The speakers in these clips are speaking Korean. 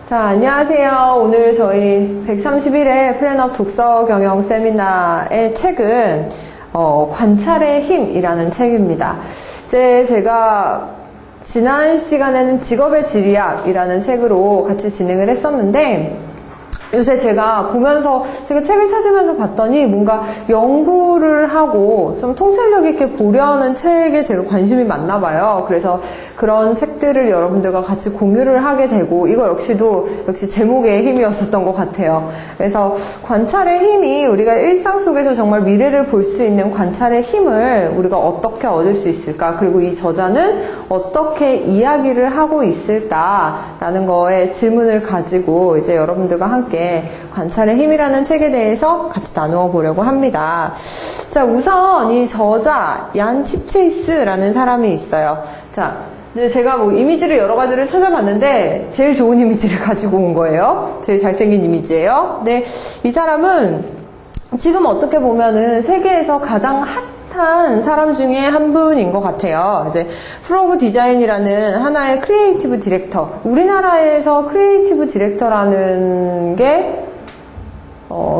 자, 안녕하세요. 오늘 저희 131회 플래너 독서 경영 세미나의 책은 관찰의 힘이라는 책입니다. 이제 제가 지난 시간에는 직업의 지리학이라는 책으로 같이 진행을 했었는데, 요새 제가 보면서, 제가 책을 찾으면서 봤더니 뭔가 연구를 하고 좀 통찰력 있게 보려는 책에 제가 관심이 많나 봐요. 그래서 그런 책들을 여러분들과 같이 공유를 하게 되고, 이거 역시 제목의 힘이었었던 것 같아요. 그래서 관찰의 힘이 우리가 일상 속에서 정말 미래를 볼 수 있는 관찰의 힘을 우리가 어떻게 얻을 수 있을까? 그리고 이 저자는 어떻게 이야기를 하고 있을까라는 거에 질문을 가지고 이제 여러분들과 함께 관찰의 힘이라는 책에 대해서 같이 나누어 보려고 합니다. 자, 우선 이 저자 얀 칩체이스라는 사람이 있어요. 자, 제가 이미지를 여러 가지를 찾아봤는데 제일 좋은 이미지를 가지고 온 거예요. 제일 잘생긴 이미지예요. 근데 이 사람은 지금 어떻게 보면은 세계에서 가장 핫한 사람 중에 한 분인 것 같아요. 이제 프로그 디자인이라는 하나의 크리에이티브 디렉터. 우리나라에서 크리에이티브 디렉터라는 게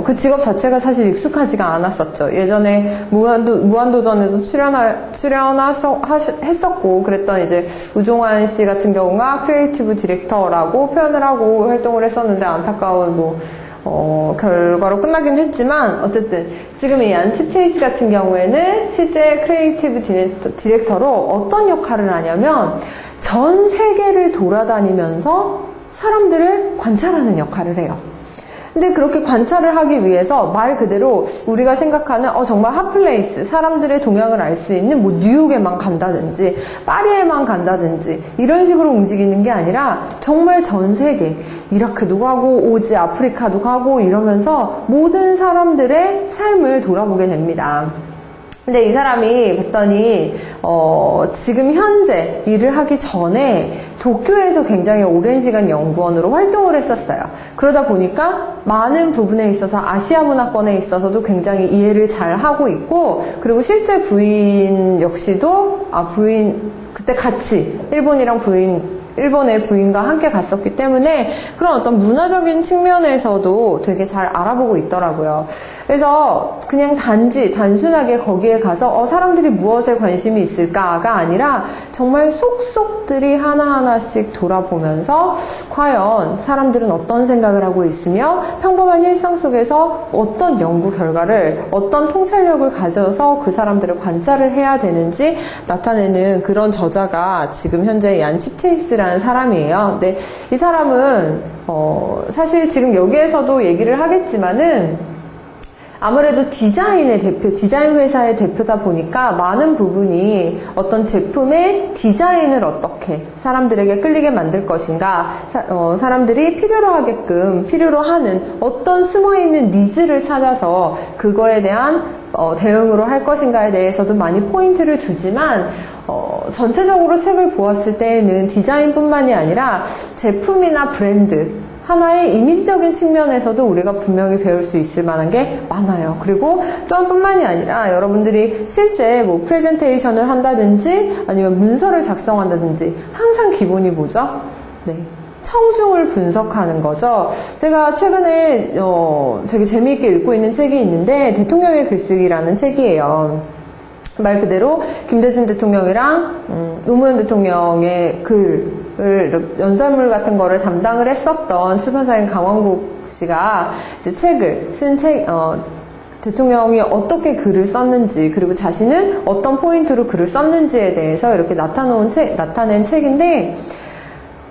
그 직업 자체가 사실 익숙하지가 않았었죠. 예전에 무한도전에도 했었고, 그랬던 이제 우종환 씨 같은 경우가 크리에이티브 디렉터라고 표현을 하고 활동을 했었는데, 안타까운 결과로 끝나긴 했지만, 어쨌든 지금 이 얀 칩체이스 같은 경우에는 실제 크리에이티브 디렉터로 어떤 역할을 하냐면, 전 세계를 돌아다니면서 사람들을 관찰하는 역할을 해요. 근데 그렇게 관찰을 하기 위해서 말 그대로 우리가 생각하는 정말 핫플레이스, 사람들의 동향을 알 수 있는 뉴욕에만 간다든지 파리에만 간다든지 이런 식으로 움직이는 게 아니라 정말 전 세계, 이라크도 가고 오지 아프리카도 가고 이러면서 모든 사람들의 삶을 돌아보게 됩니다. 근데 이 사람이 봤더니 지금 현재 일을 하기 전에 도쿄에서 굉장히 오랜 시간 연구원으로 활동을 했었어요. 그러다 보니까 많은 부분에 있어서 아시아 문화권에 있어서도 굉장히 이해를 잘 하고 있고, 그리고 실제 부인 역시도 그때 같이 일본의 부인과 함께 갔었기 때문에 그런 어떤 문화적인 측면에서도 되게 잘 알아보고 있더라고요. 그래서 그냥 단순하게 거기에 가서 사람들이 무엇에 관심이 있을까가 아니라 정말 속속들이 하나하나씩 돌아보면서 과연 사람들은 어떤 생각을 하고 있으며 평범한 일상 속에서 어떤 연구 결과를, 어떤 통찰력을 가져서 그 사람들을 관찰을 해야 되는지 나타내는 그런 저자가 지금 현재 얀 칩체이스라는 사람이에요. 근데 이 사람은 사실 지금 여기에서도 얘기를 하겠지만은 아무래도 디자인 회사의 대표다 보니까 많은 부분이 어떤 제품의 디자인을 어떻게 사람들에게 끌리게 만들 것인가, 사람들이 필요로 하는 어떤 숨어있는 니즈를 찾아서 그거에 대한 대응으로 할 것인가에 대해서도 많이 포인트를 주지만, 전체적으로 책을 보았을 때에는 디자인뿐만이 아니라 제품이나 브랜드, 하나의 이미지적인 측면에서도 우리가 분명히 배울 수 있을 만한 게 많아요. 그리고 또한 뿐만이 아니라 여러분들이 실제 프레젠테이션을 한다든지 아니면 문서를 작성한다든지 항상 기본이 뭐죠? 네. 청중을 분석하는 거죠. 제가 최근에 되게 재미있게 읽고 있는 책이 있는데 대통령의 글쓰기라는 책이에요. 말 그대로 김대중 대통령이랑 노무현 대통령의 글을 연설문 같은 거를 담당을 했었던 출판사인 강원국 씨가 이제 책을 쓴 대통령이 어떻게 글을 썼는지, 그리고 자신은 어떤 포인트로 글을 썼는지에 대해서 이렇게 나타낸 책인데,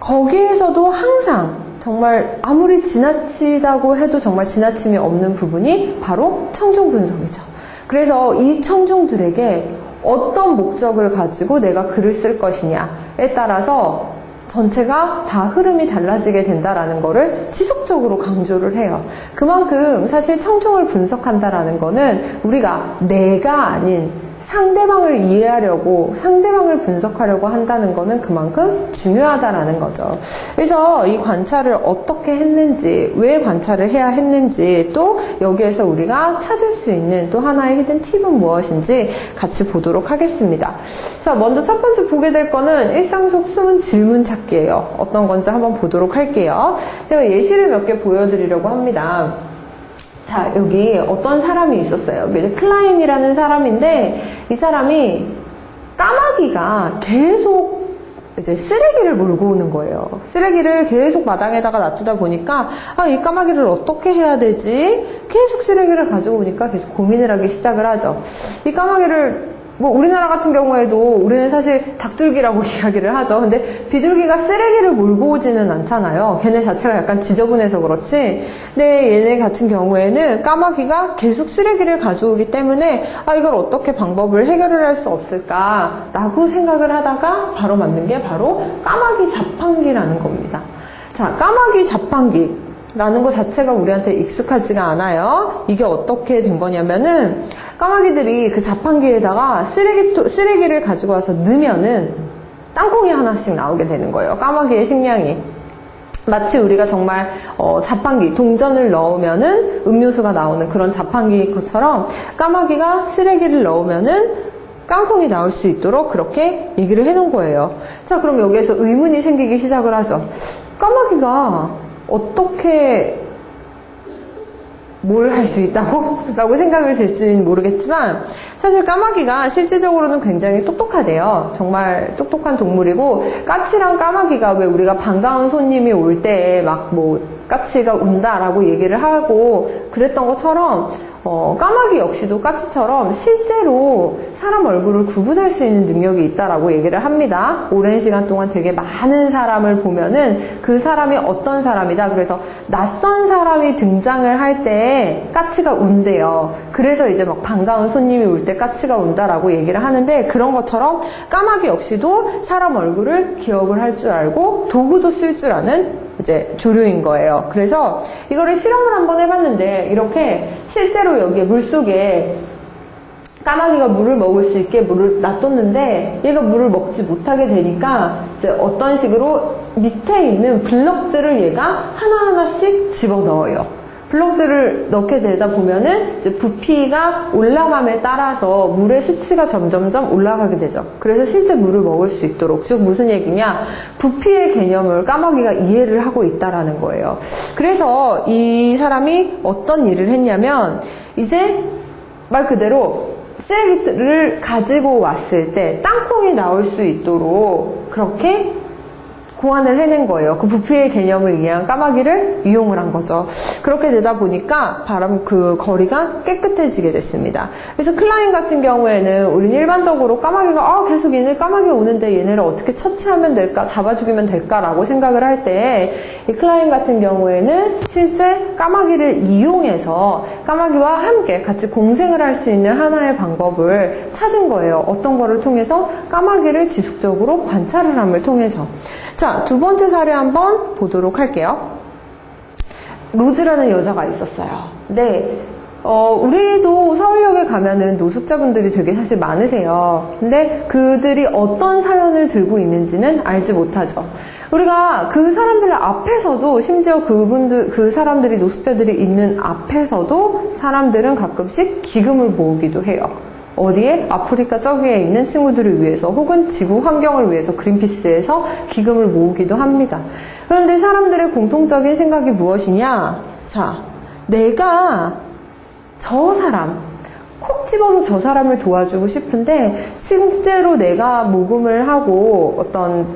거기에서도 항상 정말 아무리 지나치다고 해도 정말 지나침이 없는 부분이 바로 청중 분석이죠. 그래서 이 청중들에게 어떤 목적을 가지고 내가 글을 쓸 것이냐에 따라서 전체가 다 흐름이 달라지게 된다라는 거를 지속적으로 강조를 해요. 그만큼 사실 청중을 분석한다라는 거는 우리가 내가 아닌 상대방을 이해하려고, 상대방을 분석하려고 한다는 거는 그만큼 중요하다라는 거죠. 그래서 이 관찰을 어떻게 했는지, 왜 관찰을 해야 했는지, 또 여기에서 우리가 찾을 수 있는 또 하나의 히든 팁은 무엇인지 같이 보도록 하겠습니다. 자, 먼저 첫 번째 보게 될 거는 일상 속 숨은 질문 찾기예요. 어떤 건지 한번 보도록 할게요. 제가 예시를 몇 개 보여드리려고 합니다. 자, 여기 어떤 사람이 있었어요. 클라인이라는 사람인데, 이 사람이 까마귀가 계속 이제 쓰레기를 몰고 오는 거예요. 쓰레기를 계속 마당에다가 놔두다 보니까, 이 까마귀를 어떻게 해야 되지? 계속 쓰레기를 가지고 오니까 계속 고민을 하기 시작을 하죠. 이 까마귀를 우리나라 같은 경우에도 우리는 사실 닭줄기라고 이야기를 하죠. 근데 비둘기가 쓰레기를 몰고 오지는 않잖아요. 걔네 자체가 약간 지저분해서 그렇지. 근데 얘네 같은 경우에는 까마귀가 계속 쓰레기를 가져오기 때문에 이걸 어떻게 방법을 해결을 할 수 없을까라고 생각을 하다가 바로 만든 게 바로 까마귀 자판기라는 겁니다. 자, 까마귀 자판기. 라는 것 자체가 우리한테 익숙하지가 않아요. 이게 어떻게 된 거냐면은 까마귀들이 그 자판기에다가 쓰레기를 가지고 와서 넣으면은 땅콩이 하나씩 나오게 되는 거예요. 까마귀의 식량이. 마치 우리가 정말 자판기, 동전을 넣으면은 음료수가 나오는 그런 자판기인 것처럼 까마귀가 쓰레기를 넣으면은 깡통이 나올 수 있도록 그렇게 얘기를 해놓은 거예요. 자, 그럼 여기에서 의문이 생기기 시작을 하죠. 까마귀가 어떻게 뭘 할 수 있다고? 라고 생각을 들지는 모르겠지만 사실 까마귀가 실질적으로는 굉장히 똑똑하대요. 정말 똑똑한 동물이고 까치랑 까마귀가 왜 우리가 반가운 손님이 올 때 막 까치가 운다라고 얘기를 하고 그랬던 것처럼 까마귀 역시도 까치처럼 실제로 사람 얼굴을 구분할 수 있는 능력이 있다라고 얘기를 합니다. 오랜 시간 동안 되게 많은 사람을 보면은 그 사람이 어떤 사람이다. 그래서 낯선 사람이 등장을 할 때 까치가 운대요. 그래서 이제 막 반가운 손님이 올 때 까치가 운다라고 얘기를 하는데 그런 것처럼 까마귀 역시도 사람 얼굴을 기억을 할 줄 알고 도구도 쓸 줄 아는 이제 조류인 거예요. 그래서 이거를 실험을 한번 해봤는데 이렇게 실제로 여기에 물속에 까마귀가 물을 먹을 수 있게 물을 놔뒀는데 얘가 물을 먹지 못하게 되니까 이제 어떤 식으로 밑에 있는 블럭들을 얘가 하나하나씩 집어넣어요. 블록들을 넣게 되다 보면은 이제 부피가 올라감에 따라서 물의 수치가 점점점 올라가게 되죠. 그래서 실제 물을 먹을 수 있도록, 즉 무슨 얘기냐, 부피의 개념을 까마귀가 이해를 하고 있다라는 거예요. 그래서 이 사람이 어떤 일을 했냐면 이제 말 그대로 쓰레기를 가지고 왔을 때 땅콩이 나올 수 있도록 그렇게 고안을 해낸 거예요. 그 부피의 개념을 이해한 까마귀를 이용을 한 거죠. 그렇게 되다 보니까 그 거리가 깨끗해지게 됐습니다. 그래서 클라인 같은 경우에는 우리는 일반적으로 까마귀가 계속 얘네 까마귀 오는데 얘네를 어떻게 처치하면 될까, 잡아 죽이면 될까라고 생각을 할 때 이 클라인 같은 경우에는 실제 까마귀를 이용해서 까마귀와 함께 같이 공생을 할 수 있는 하나의 방법을 찾은 거예요. 어떤 거를 통해서? 까마귀를 지속적으로 관찰을 함을 통해서. 자, 두 번째 사례 한번 보도록 할게요. 로즈라는 여자가 있었어요. 근데 우리도 서울역에 가면은 노숙자분들이 되게 사실 많으세요. 근데 그들이 어떤 사연을 들고 있는지는 알지 못하죠. 우리가 그 사람들 앞에서도, 심지어 그 사람들이, 노숙자들이 있는 앞에서도 사람들은 가끔씩 기금을 모으기도 해요. 어디에? 아프리카 저기에 있는 친구들을 위해서, 혹은 지구 환경을 위해서 그린피스에서 기금을 모으기도 합니다. 그런데 사람들의 공통적인 생각이 무엇이냐? 자, 내가 저 사람, 콕 집어서 저 사람을 도와주고 싶은데 실제로 내가 모금을 하고 어떤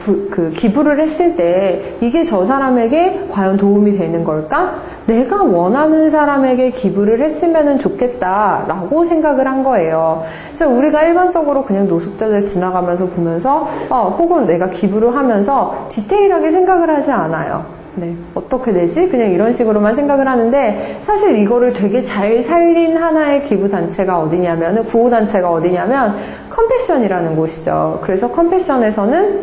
기부를 했을 때 이게 저 사람에게 과연 도움이 되는 걸까? 내가 원하는 사람에게 기부를 했으면 좋겠다라고 생각을 한 거예요. 우리가 일반적으로 그냥 노숙자들 지나가면서 보면서 혹은 내가 기부를 하면서 디테일하게 생각을 하지 않아요. 네, 어떻게 되지? 그냥 이런 식으로만 생각을 하는데 사실 이거를 되게 잘 살린 하나의 기부단체가 어디냐면, 구호단체가 어디냐면 컴패션이라는 곳이죠. 그래서 컴패션에서는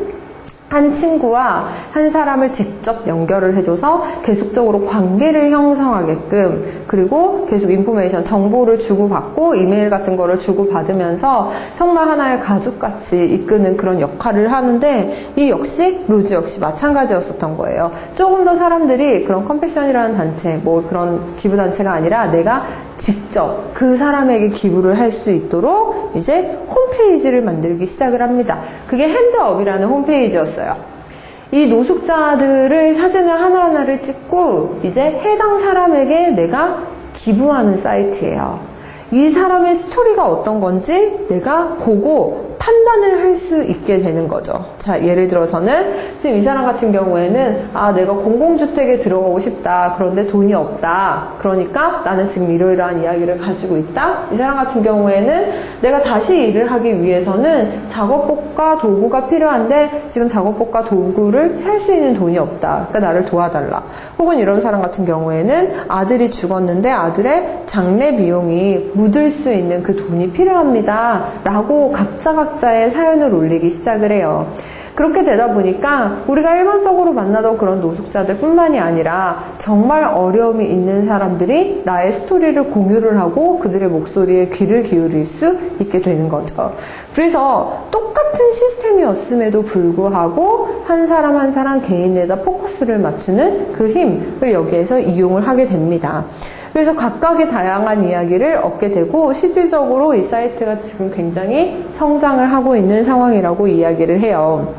한 친구와 한 사람을 직접 연결을 해줘서 계속적으로 관계를 형성하게끔, 그리고 계속 인포메이션, 정보를 주고받고 이메일 같은 거를 주고받으면서 정말 하나의 가족같이 이끄는 그런 역할을 하는데, 이 역시 로즈 역시 마찬가지였었던 거예요. 조금 더 사람들이 그런 컴패션이라는 단체, 뭐 그런 기부단체가 아니라 내가 직접 그 사람에게 기부를 할 수 있도록 이제 홈페이지를 만들기 시작을 합니다. 그게 핸드업이라는 홈페이지였어요. 이 노숙자들을 사진을 하나하나를 찍고 이제 해당 사람에게 내가 기부하는 사이트예요. 이 사람의 스토리가 어떤 건지 내가 보고 판단을 할 수 있게 되는 거죠. 자, 예를 들어서는 지금 이 사람 같은 경우에는 내가 공공주택에 들어가고 싶다. 그런데 돈이 없다. 그러니까 나는 지금 이러이러한 이야기를 가지고 있다. 이 사람 같은 경우에는 내가 다시 일을 하기 위해서는 작업복과 도구가 필요한데 지금 작업복과 도구를 살 수 있는 돈이 없다. 그러니까 나를 도와달라. 혹은 이런 사람 같은 경우에는 아들이 죽었는데 아들의 장례 비용이 묻을 수 있는 그 돈이 필요합니다. 라고 각자의 사연을 올리기 시작을 해요. 그렇게 되다 보니까 우리가 일반적으로 만나던 그런 노숙자들 뿐만이 아니라 정말 어려움이 있는 사람들이 나의 스토리를 공유를 하고 그들의 목소리에 귀를 기울일 수 있게 되는 거죠. 그래서 똑같은 시스템이었음에도 불구하고 한 사람 한 사람 개인에다 포커스를 맞추는 그 힘을 여기에서 이용을 하게 됩니다. 그래서 각각의 다양한 이야기를 얻게 되고 실질적으로 이 사이트가 지금 굉장히 성장을 하고 있는 상황이라고 이야기를 해요.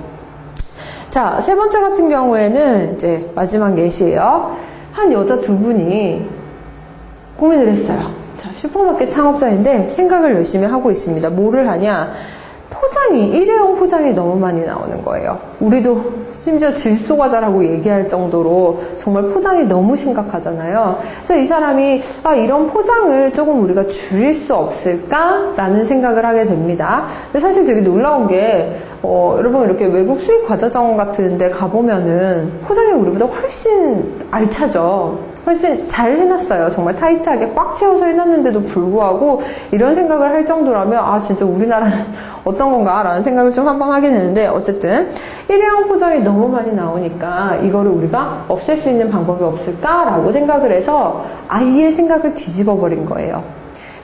자, 세 번째 같은 경우에는 이제 마지막 예시예요. 한 여자 두 분이 고민을 했어요. 자, 슈퍼마켓 창업자인데 생각을 열심히 하고 있습니다. 뭐를 하냐? 포장이, 일회용 포장이 너무 많이 나오는 거예요. 우리도 심지어 질소과자라고 얘기할 정도로 정말 포장이 너무 심각하잖아요. 그래서 이 사람이 이런 포장을 조금 우리가 줄일 수 없을까라는 생각을 하게 됩니다. 근데 사실 되게 놀라운 게 여러분 이렇게 외국 수입 과자점 같은 데 가보면은 포장이 우리보다 훨씬 알차죠. 훨씬 잘 해놨어요. 정말 타이트하게 꽉 채워서 해놨는데도 불구하고 이런 생각을 할 정도라면 진짜 우리나라는 어떤 건가 라는 생각을 좀 한번 하게 되는데, 어쨌든 일회용 포장이 너무 많이 나오니까 이거를 우리가 없앨 수 있는 방법이 없을까라고 생각을 해서 아예 생각을 뒤집어 버린 거예요.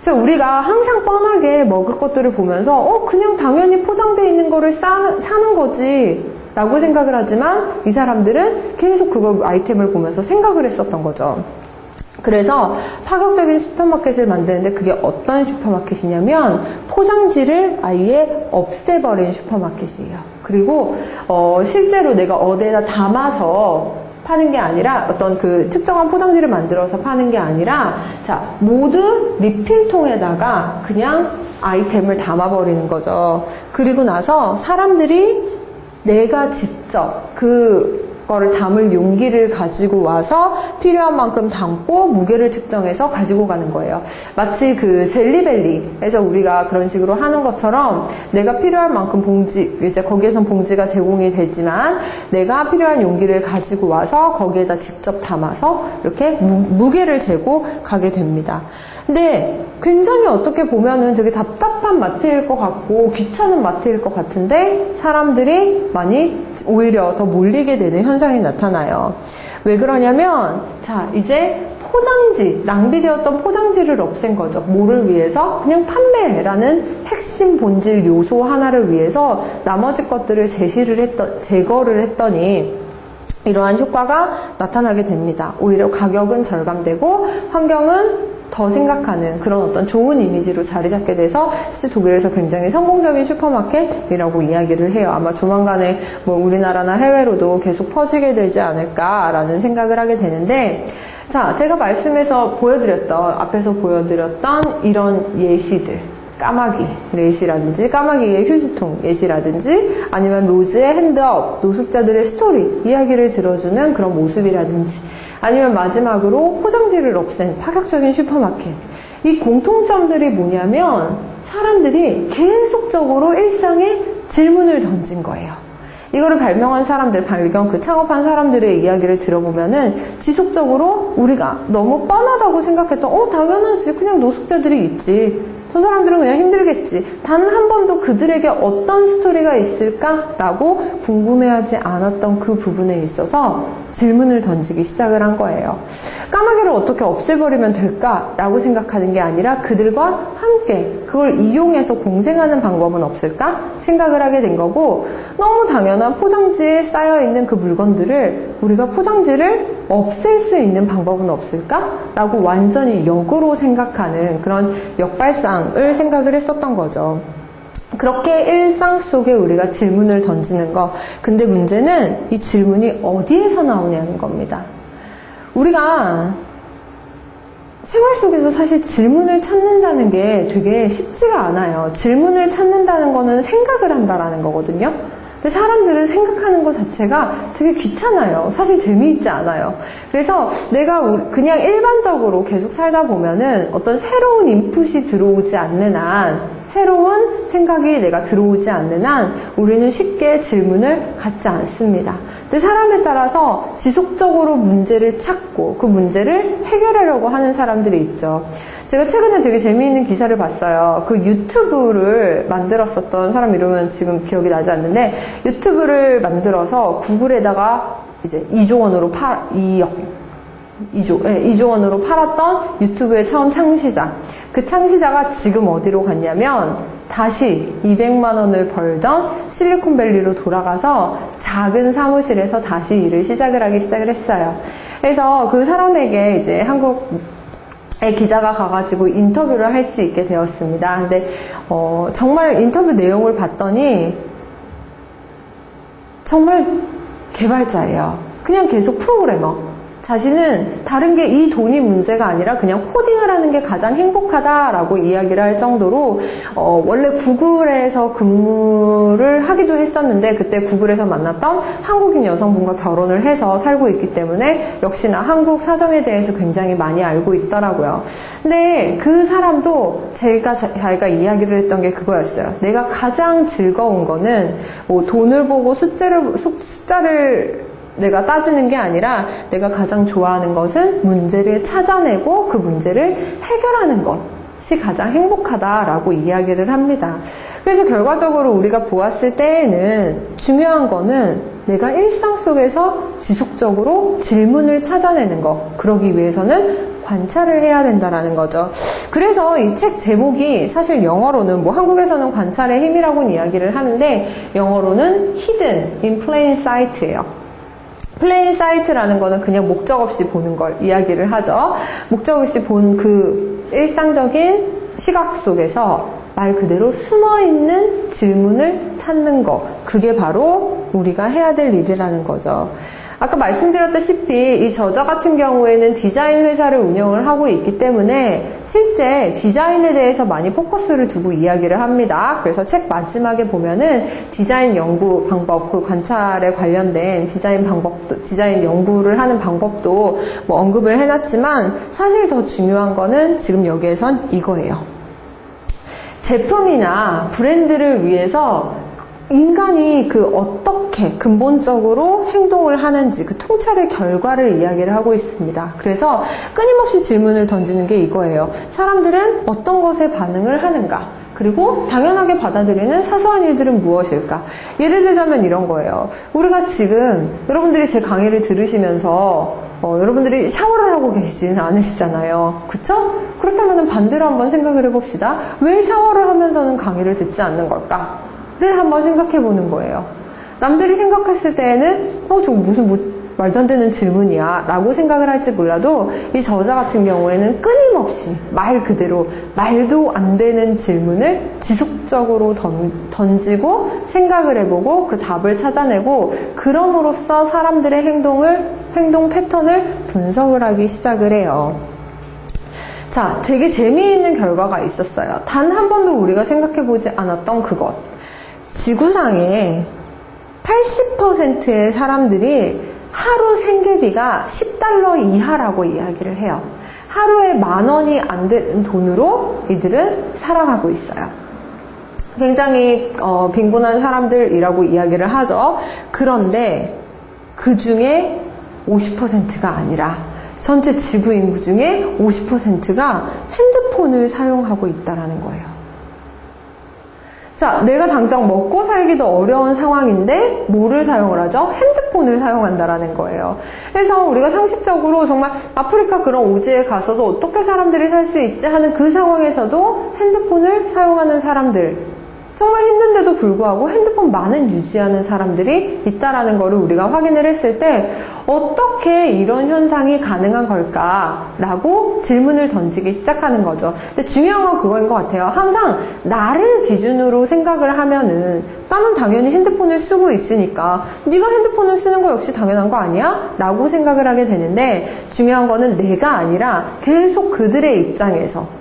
그래서 우리가 항상 뻔하게 먹을 것들을 보면서 그냥 당연히 포장되어 있는 거를 사는 거지 라고 생각을 하지만 이 사람들은 계속 그걸 아이템을 보면서 생각을 했었던 거죠. 그래서 파격적인 슈퍼마켓을 만드는데 그게 어떤 슈퍼마켓이냐면 포장지를 아예 없애버린 슈퍼마켓이에요. 그리고 실제로 내가 어디에다 담아서 파는 게 아니라 어떤 그 특정한 포장지를 만들어서 파는 게 아니라 모두 리필통에다가 그냥 아이템을 담아버리는 거죠. 그리고 나서 사람들이 내가 직접 그거를 담을 용기를 가지고 와서 필요한 만큼 담고 무게를 측정해서 가지고 가는 거예요. 마치 그 젤리벨리에서 우리가 그런 식으로 하는 것처럼 내가 필요한 만큼 봉지, 이제 거기에선 봉지가 제공이 되지만 내가 필요한 용기를 가지고 와서 거기에다 직접 담아서 이렇게 무게를 재고 가게 됩니다. 근데 굉장히 어떻게 보면은 되게 답답한 마트일 것 같고 귀찮은 마트일 것 같은데 사람들이 많이 오히려 더 몰리게 되는 현상이 나타나요. 왜 그러냐면 이제 포장지, 낭비되었던 포장지를 없앤 거죠. 뭐를 위해서? 그냥 판매라는 핵심 본질 요소 하나를 위해서 나머지 것들을 제거를 했더니 이러한 효과가 나타나게 됩니다. 오히려 가격은 절감되고 환경은 더 생각하는 그런 어떤 좋은 이미지로 자리 잡게 돼서 실제 독일에서 굉장히 성공적인 슈퍼마켓이라고 이야기를 해요. 아마 조만간에 뭐 우리나라나 해외로도 계속 퍼지게 되지 않을까라는 생각을 하게 되는데, 제가 앞에서 보여드렸던 이런 예시들, 까마귀 예시라든지 까마귀의 휴지통 예시라든지 아니면 로즈의 핸드업, 노숙자들의 스토리 이야기를 들어주는 그런 모습이라든지 아니면 마지막으로 포장지를 없앤 파격적인 슈퍼마켓, 이 공통점들이 뭐냐면 사람들이 계속적으로 일상에 질문을 던진 거예요. 이거를 발명한 사람들, 창업한 사람들의 이야기를 들어보면은 지속적으로 우리가 너무 뻔하다고 생각했던 당연하지, 그냥 노숙자들이 있지, 저 사람들은 그냥 힘들겠지. 단 한 번도 그들에게 어떤 스토리가 있을까라고 궁금해하지 않았던 그 부분에 있어서 질문을 던지기 시작을 한 거예요. 까마귀를 어떻게 없애버리면 될까라고 생각하는 게 아니라 그들과 함께 그걸 이용해서 공생하는 방법은 없을까 생각을 하게 된 거고, 너무 당연한 포장지에 쌓여있는 그 물건들을 우리가 포장지를 없앨 수 있는 방법은 없을까? 라고 완전히 역으로 생각하는 그런 역발상을 생각을 했었던 거죠. 그렇게 일상 속에 우리가 질문을 던지는 거. 근데 문제는 이 질문이 어디에서 나오냐는 겁니다. 우리가 생활 속에서 사실 질문을 찾는다는 게 되게 쉽지가 않아요. 질문을 찾는다는 거는 생각을 한다라는 거거든요. 근데 사람들은 생각하는 것 자체가 되게 귀찮아요. 사실 재미있지 않아요. 그래서 내가 그냥 일반적으로 계속 살다 보면은 어떤 새로운 인풋이 들어오지 않는 한, 새로운 생각이 내가 들어오지 않는 한 우리는 쉽게 질문을 갖지 않습니다. 근데 사람에 따라서 지속적으로 문제를 찾고 그 문제를 해결하려고 하는 사람들이 있죠. 제가 최근에 되게 재미있는 기사를 봤어요. 그 유튜브를 만들었었던 사람 이름은 지금 기억이 나지 않는데, 유튜브를 만들어서 구글에다가 이제 2조 원으로 2조 원으로 팔았던 유튜브의 처음 창시자. 그 창시자가 지금 어디로 갔냐면 다시 200만 원을 벌던 실리콘밸리로 돌아가서 작은 사무실에서 다시 일을 시작을 했어요. 그래서 그 사람에게 이제 한국의 기자가 가가지고 인터뷰를 할 수 있게 되었습니다. 근데 정말 인터뷰 내용을 봤더니 정말 개발자예요. 그냥 계속 프로그래머. 자신은 다른 게 이 돈이 문제가 아니라 그냥 코딩을 하는 게 가장 행복하다라고 이야기를 할 정도로 원래 구글에서 근무를 하기도 했었는데, 그때 구글에서 만났던 한국인 여성분과 결혼을 해서 살고 있기 때문에 역시나 한국 사정에 대해서 굉장히 많이 알고 있더라고요. 근데 그 사람도 자기가 이야기를 했던 게 그거였어요. 내가 가장 즐거운 거는 뭐 돈을 보고 숫자를 내가 따지는 게 아니라 내가 가장 좋아하는 것은 문제를 찾아내고 그 문제를 해결하는 것이 가장 행복하다라고 이야기를 합니다. 그래서 결과적으로 우리가 보았을 때에는 중요한 거는 내가 일상 속에서 지속적으로 질문을 찾아내는 거. 그러기 위해서는 관찰을 해야 된다라는 거죠. 그래서 이 책 제목이 사실 영어로는 뭐 한국에서는 관찰의 힘이라고 이야기를 하는데, 영어로는 Hidden in Plain Sight예요. 플레인 사이트라는 거는 그냥 목적 없이 보는 걸 이야기를 하죠. 목적 없이 본 그 일상적인 시각 속에서 말 그대로 숨어있는 질문을 찾는 거. 그게 바로 우리가 해야 될 일이라는 거죠. 아까 말씀드렸다시피 이 저자 같은 경우에는 디자인 회사를 운영을 하고 있기 때문에 실제 디자인에 대해서 많이 포커스를 두고 이야기를 합니다. 그래서 책 마지막에 보면은 디자인 연구 방법, 그 관찰에 관련된 디자인 연구를 하는 방법도 뭐 언급을 해놨지만, 사실 더 중요한 거는 지금 여기에선 이거예요. 제품이나 브랜드를 위해서 인간이 어떻게 근본적으로 행동을 하는지 그 통찰의 결과를 이야기를 하고 있습니다. 그래서 끊임없이 질문을 던지는 게 이거예요. 사람들은 어떤 것에 반응을 하는가? 그리고 당연하게 받아들이는 사소한 일들은 무엇일까? 예를 들자면 이런 거예요. 우리가 지금 여러분들이 제 강의를 들으시면서 여러분들이 샤워를 하고 계시지는 않으시잖아요. 그쵸? 그렇다면 반대로 한번 생각을 해봅시다. 왜 샤워를 하면서는 강의를 듣지 않는 걸까? 를 한번 생각해 보는 거예요. 남들이 생각했을 때에는 저거 무슨 말도 안 되는 질문이야 라고 생각을 할지 몰라도, 이 저자 같은 경우에는 끊임없이 말 그대로 말도 안 되는 질문을 지속적으로 던지고 생각을 해보고 그 답을 찾아내고, 그럼으로써 사람들의 행동 패턴을 분석을 하기 시작을 해요. 자, 되게 재미있는 결과가 있었어요. 단 한 번도 우리가 생각해보지 않았던 그것. 지구상에 80%의 사람들이 하루 생계비가 $10 이하라고 이야기를 해요. 하루에 10,000원이 안 되는 돈으로 이들은 살아가고 있어요. 굉장히 빈곤한 사람들이라고 이야기를 하죠. 그런데 그 중에 50%가 아니라 전체 지구 인구 중에 50%가 핸드폰을 사용하고 있다라는 거예요. 자, 내가 당장 먹고 살기도 어려운 상황인데 뭐를 사용을 하죠? 핸드폰을 사용한다라는 거예요. 그래서 우리가 상식적으로 정말 아프리카 그런 오지에 가서도 어떻게 사람들이 살 수 있지 하는 그 상황에서도 핸드폰을 사용하는 사람들, 정말 힘든데도 불구하고 핸드폰만을 유지하는 사람들이 있다라는 거를 우리가 확인을 했을 때 어떻게 이런 현상이 가능한 걸까라고 질문을 던지기 시작하는 거죠. 근데 중요한 건 그거인 것 같아요. 항상 나를 기준으로 생각을 하면은 나는 당연히 핸드폰을 쓰고 있으니까 네가 핸드폰을 쓰는 거 역시 당연한 거 아니야? 라고 생각을 하게 되는데 중요한 거는 내가 아니라 계속 그들의 입장에서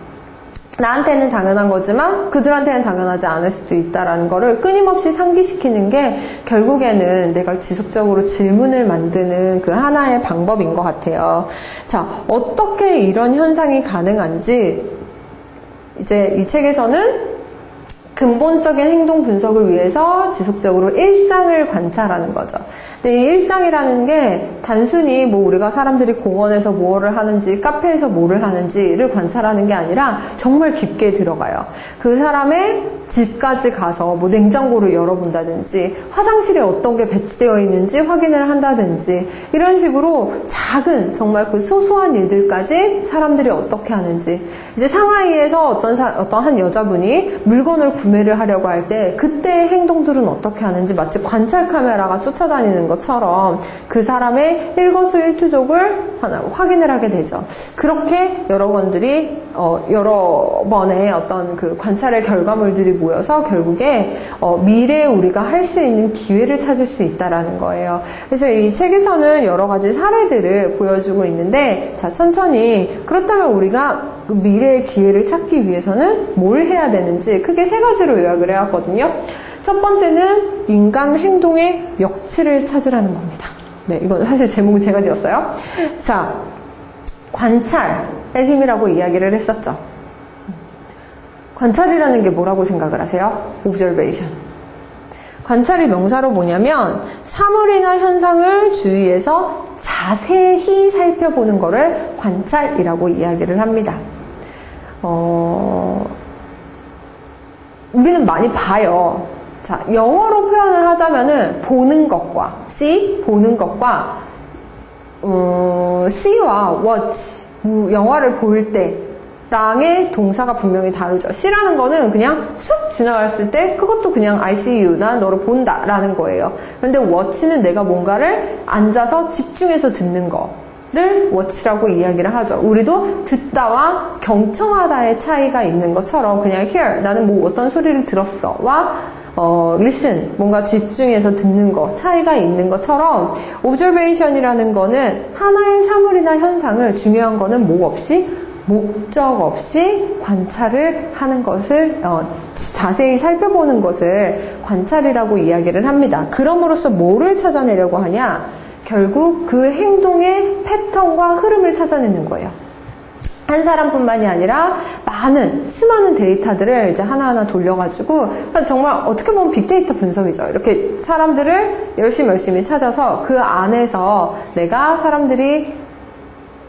나한테는 당연한 거지만 그들한테는 당연하지 않을 수도 있다라는 거를 끊임없이 상기시키는 게 결국에는 내가 지속적으로 질문을 만드는 그 하나의 방법인 것 같아요. 자, 어떻게 이런 현상이 가능한지 이제 이 책에서는 근본적인 행동 분석을 위해서 지속적으로 일상을 관찰하는 거죠. 근데 이 일상이라는 게 단순히 뭐 우리가 사람들이 공원에서 뭐를 하는지, 카페에서 뭐를 하는지를 관찰하는 게 아니라 정말 깊게 들어가요. 그 사람의 집까지 가서 뭐 냉장고를 열어본다든지, 화장실에 어떤 게 배치되어 있는지 확인을 한다든지, 이런 식으로 작은 정말 그 소소한 일들까지 사람들이 어떻게 하는지. 이제 상하이에서 어떤 한 여자분이 물건을 구매를 하려고 할 때 그때의 행동들은 어떻게 하는지 마치 관찰 카메라가 쫓아다니는 것처럼 그 사람의 일거수일투족을 하나 확인을 하게 되죠. 그렇게 여러 번의 어떤 그 관찰의 결과물들이 모여서 결국에 미래에 우리가 할 수 있는 기회를 찾을 수 있다라는 거예요. 그래서 이 책에서는 여러 가지 사례들을 보여주고 있는데, 자, 천천히 그렇다면 우리가 그 미래의 기회를 찾기 위해서는 뭘 해야 되는지 크게 세 가지로 요약을 해왔거든요. 첫 번째는 인간 행동의 역치를 찾으라는 겁니다. 네, 이건 사실 제목은 제가 지었어요. 자, 관찰의 힘이라고 이야기를 했었죠. 관찰이라는 게 뭐라고 생각을 하세요? observation. 관찰이 명사로 뭐냐면 사물이나 현상을 주위에서 자세히 살펴보는 거를 관찰이라고 이야기를 합니다. 우리는 많이 봐요. 자, 영어로 표현을 하자면은 보는 것과 see, 보는 것과 see와 watch, 영화를 볼 때 랑의 동사가 분명히 다르죠. see라는 거는 그냥 쑥 지나갔을 때 그것도 그냥 I see you, 난 너를 본다 라는 거예요. 그런데 watch는 내가 뭔가를 앉아서 집중해서 듣는 거를 watch라고 이야기를 하죠. 우리도 듣다와 경청하다의 차이가 있는 것처럼 그냥 hear, 나는 뭐 어떤 소리를 들었어 와 listen, 뭔가 집중해서 듣는 거, 차이가 있는 것처럼 observation이라는 거는 하나의 사물이나 현상을 중요한 거는 뭐 없이 목적 없이 관찰을 하는 것을 자세히 살펴보는 것을 관찰이라고 이야기를 합니다. 그럼으로써 뭐를 찾아내려고 하냐? 결국 그 행동의 패턴과 흐름을 찾아내는 거예요. 한 사람뿐만이 아니라 수많은 데이터들을 이제 하나하나 돌려가지고 정말 어떻게 보면 빅데이터 분석이죠. 이렇게 사람들을 열심히 찾아서 그 안에서 내가 사람들이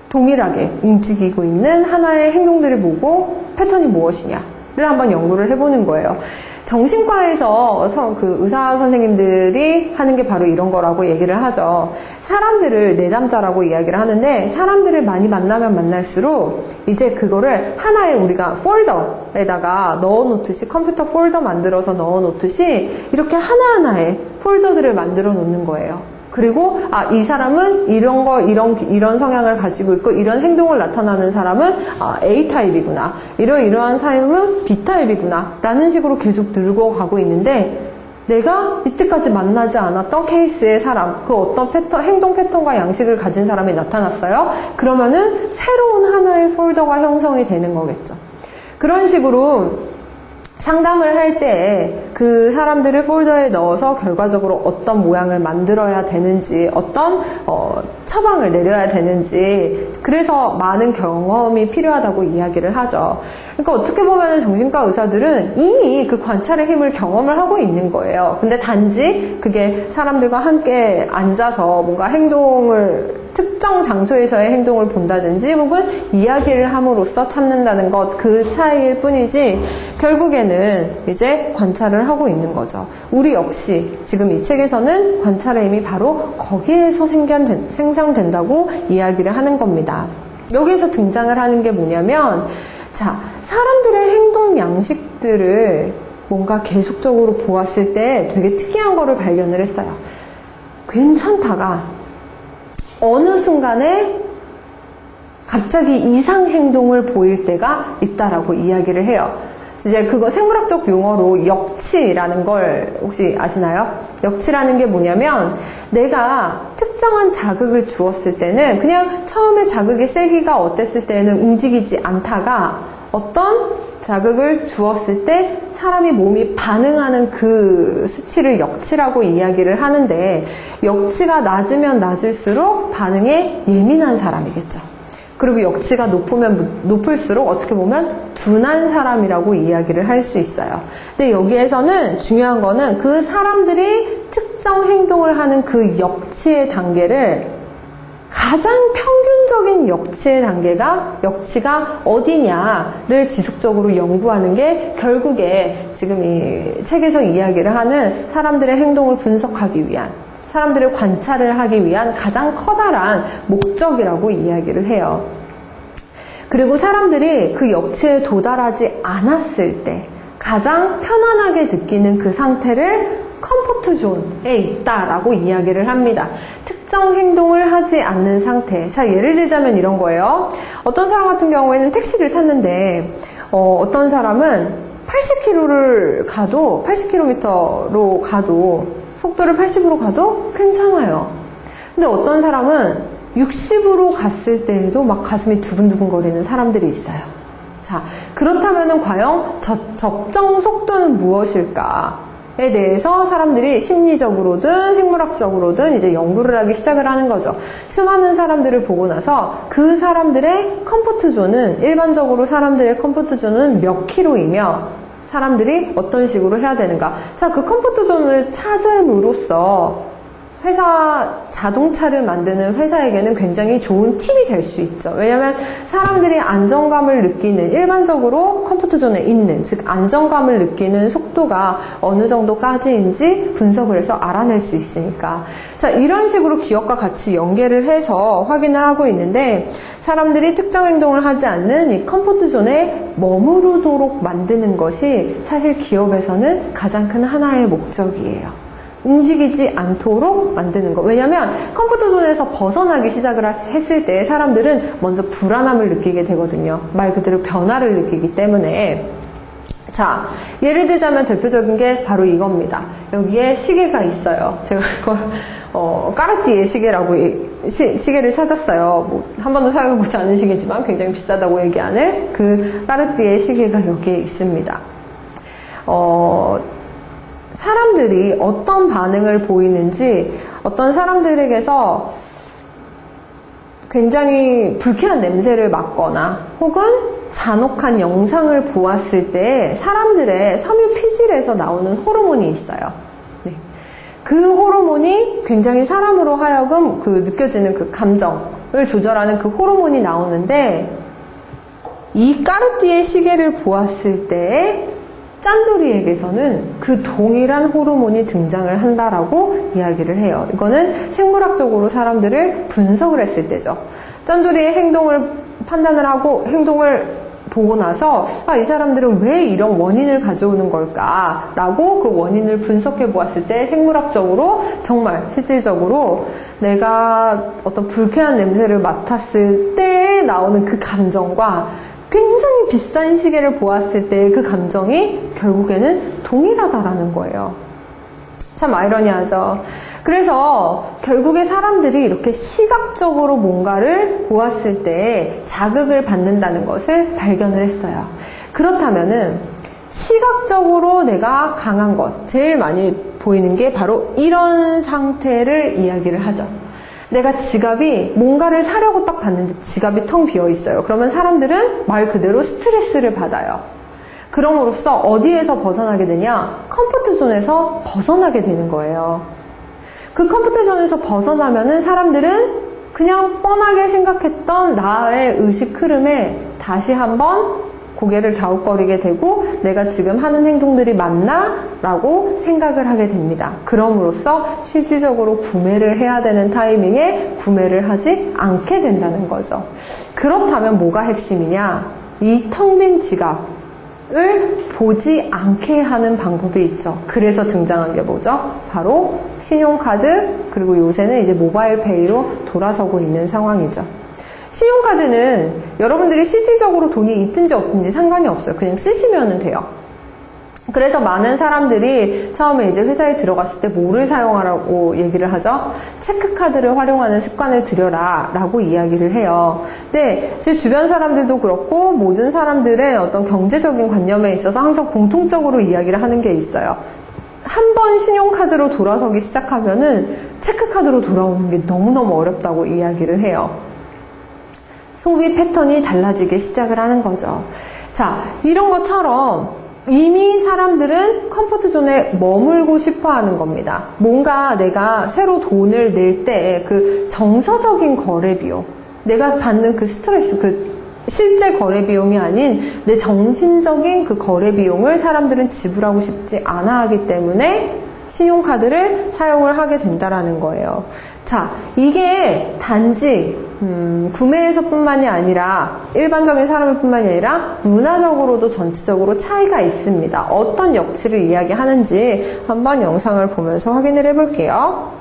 동일하게 움직이고 있는 하나의 행동들을 보고 패턴이 무엇이냐를 한번 연구를 해보는 거예요. 정신과에서 그 의사 선생님들이 하는 게 바로 이런 거라고 얘기를 하죠. 사람들을 내담자라고 이야기를 하는데 사람들을 많이 만나면 만날수록 이제 그거를 하나의 우리가 폴더에다가 넣어놓듯이 컴퓨터 폴더 만들어서 넣어놓듯이 이렇게 하나하나의 폴더들을 만들어 놓는 거예요. 그리고 이 사람은 이런 성향을 가지고 있고 이런 행동을 나타나는 사람은 A타입이구나, 이러한 사람은 B타입이구나 라는 식으로 계속 늙어가고 있는데, 내가 이때까지 만나지 않았던 케이스의 사람, 그 어떤 행동 패턴과 양식을 가진 사람이 나타났어요. 그러면은 새로운 하나의 폴더가 형성이 되는 거겠죠. 그런 식으로 상담을 할 때 그 사람들을 폴더에 넣어서 결과적으로 어떤 모양을 만들어야 되는지, 어떤 처방을 내려야 되는지, 그래서 많은 경험이 필요하다고 이야기를 하죠. 그러니까 어떻게 보면 정신과 의사들은 이미 그 관찰의 힘을 경험을 하고 있는 거예요. 근데 단지 그게 사람들과 함께 앉아서 뭔가 특정 장소에서의 행동을 본다든지 혹은 이야기를 함으로써 찾는다는 것, 그 차이일 뿐이지 결국에는 이제 관찰을 하고 있는 거죠. 우리 역시 지금 이 책에서는 관찰의 힘이 바로 거기에서 생성된다고 이야기를 하는 겁니다. 여기에서 등장을 하는 게 뭐냐면, 자, 사람들의 행동 양식들을 뭔가 계속적으로 보았을 때 되게 특이한 거를 발견을 했어요. 괜찮다가 어느 순간에 갑자기 이상 행동을 보일 때가 있다라고 이야기를 해요. 이제 그거 생물학적 용어로 역치라는 걸 혹시 아시나요? 역치라는 게 뭐냐면, 내가 특정한 자극을 주었을 때는 그냥 처음에 자극의 세기가 어땠을 때는 움직이지 않다가 어떤 자극을 주었을 때 사람이 몸이 반응하는 그 수치를 역치라고 이야기를 하는데, 역치가 낮으면 낮을수록 반응에 예민한 사람이겠죠. 그리고 역치가 높으면 높을수록 어떻게 보면 둔한 사람이라고 이야기를 할 수 있어요. 근데 여기에서는 중요한 거는 그 사람들이 특정 행동을 하는 그 역치의 단계를, 가장 평균적인 역치의 단계가 역치가 어디냐를 지속적으로 연구하는 게 결국에 지금 이 책에서 이야기를 하는 사람들의 행동을 분석하기 위한, 사람들의 관찰을 하기 위한 가장 커다란 목적이라고 이야기를 해요. 그리고 사람들이 그 역치에 도달하지 않았을 때 가장 편안하게 느끼는 그 상태를 컴포트 존에 있다라고 이야기를 합니다. 특정 행동을 하지 않는 상태. 자, 예를 들자면 이런 거예요. 어떤 사람 같은 경우에는 택시를 탔는데 어떤 사람은 80km로 가도 속도를 80으로 가도 괜찮아요. 근데 어떤 사람은 60으로 갔을 때에도 막 가슴이 두근두근 거리는 사람들이 있어요. 자, 그렇다면은 과연 적정 속도는 무엇일까에 대해서 사람들이 심리적으로든 생물학적으로든 이제 연구를 하기 시작을 하는 거죠. 수많은 사람들을 보고 나서 그 사람들의 컴포트 존은, 일반적으로 사람들의 컴포트 존은 몇 킬로이며 사람들이 어떤 식으로 해야 되는가. 자, 그 컴포트 존을 찾음으로써 자동차를 만드는 회사에게는 굉장히 좋은 팁이 될 수 있죠. 왜냐하면 사람들이 안정감을 느끼는, 일반적으로 컴포트 존에 있는, 즉 안정감을 느끼는 속도가 어느 정도까지인지 분석을 해서 알아낼 수 있으니까. 자, 이런 식으로 기업과 같이 연계를 해서 확인을 하고 있는데, 사람들이 특정 행동을 하지 않는 이 컴포트 존에 머무르도록 만드는 것이 사실 기업에서는 가장 큰 하나의 목적이에요. 움직이지 않도록 만드는 거. 왜냐면 컴포트 존에서 벗어나기 시작을 했을 때 사람들은 먼저 불안함을 느끼게 되거든요. 말 그대로 변화를 느끼기 때문에. 자, 예를 들자면 대표적인 게 바로 이겁니다. 여기에 시계가 있어요. 제가 이걸 까르띠에 시계라고 시계를 찾았어요. 뭐 한 번도 사용해보지 않은 시계지만 굉장히 비싸다고 얘기하는 그 까르띠에 시계가 여기에 있습니다. 사람들이 어떤 반응을 보이는지, 어떤 사람들에게서 굉장히 불쾌한 냄새를 맡거나 혹은 잔혹한 영상을 보았을 때 사람들의 섬유 피질에서 나오는 호르몬이 있어요. 네. 그 호르몬이 굉장히 사람으로 하여금 느껴지는 그 감정을 조절하는 그 호르몬이 나오는데, 이 까르띠에 시계를 보았을 때 짠돌이에게서는 그 동일한 호르몬이 등장을 한다라고 이야기를 해요. 이거는 생물학적으로 사람들을 분석을 했을 때죠. 짠돌이의 행동을 판단을 하고 행동을 보고 나서 이 사람들은 왜 이런 원인을 가져오는 걸까라고 그 원인을 분석해 보았을 때 생물학적으로 정말 실질적으로 내가 어떤 불쾌한 냄새를 맡았을 때 나오는 그 감정과 굉장히 비싼 시계를 보았을 때 그 감정이 결국에는 동일하다라는 거예요. 참 아이러니하죠. 그래서 결국에 사람들이 이렇게 시각적으로 뭔가를 보았을 때 자극을 받는다는 것을 발견을 했어요. 그렇다면은 시각적으로 내가 강한 것, 제일 많이 보이는 게 바로 이런 상태를 이야기를 하죠. 내가 지갑이 뭔가를 사려고 딱 봤는데 지갑이 텅 비어 있어요. 그러면 사람들은 말 그대로 스트레스를 받아요. 그럼으로써 어디에서 벗어나게 되냐? 컴포트 존에서 벗어나게 되는 거예요. 그 컴포트 존에서 벗어나면은 사람들은 그냥 뻔하게 생각했던 나의 의식 흐름에 다시 한번 고개를 갸웃거리게 되고 내가 지금 하는 행동들이 맞나? 라고 생각을 하게 됩니다. 그럼으로써 실질적으로 구매를 해야 되는 타이밍에 구매를 하지 않게 된다는 거죠. 그렇다면 뭐가 핵심이냐? 이 텅 빈 지갑을 보지 않게 하는 방법이 있죠. 그래서 등장한 게 뭐죠? 바로 신용카드, 그리고 요새는 이제 모바일페이로 돌아서고 있는 상황이죠. 신용카드는 여러분들이 실질적으로 돈이 있든지 없든지 상관이 없어요. 그냥 쓰시면 돼요. 그래서 많은 사람들이 처음에 이제 회사에 들어갔을 때 뭐를 사용하라고 얘기를 하죠? 체크카드를 활용하는 습관을 들여라 라고 이야기를 해요. 근데 제 주변 사람들도 그렇고 모든 사람들의 어떤 경제적인 관념에 있어서 항상 공통적으로 이야기를 하는 게 있어요. 한 번 신용카드로 돌아서기 시작하면은 체크카드로 돌아오는 게 너무너무 어렵다고 이야기를 해요. 소비 패턴이 달라지기 시작을 하는 거죠. 자, 이런 것처럼 이미 사람들은 컴포트 존에 머물고 싶어 하는 겁니다. 뭔가 내가 새로 돈을 낼 때 그 정서적인 거래 비용, 내가 받는 그 스트레스, 그 실제 거래 비용이 아닌 내 정신적인 그 거래 비용을 사람들은 지불하고 싶지 않아 하기 때문에 신용카드를 사용을 하게 된다라는 거예요. 자, 이게 단지 구매에서뿐만이 아니라 일반적인 사람뿐만이 아니라 문화적으로도 전체적으로 차이가 있습니다. 어떤 역치를 이야기하는지 한번 영상을 보면서 확인을 해볼게요.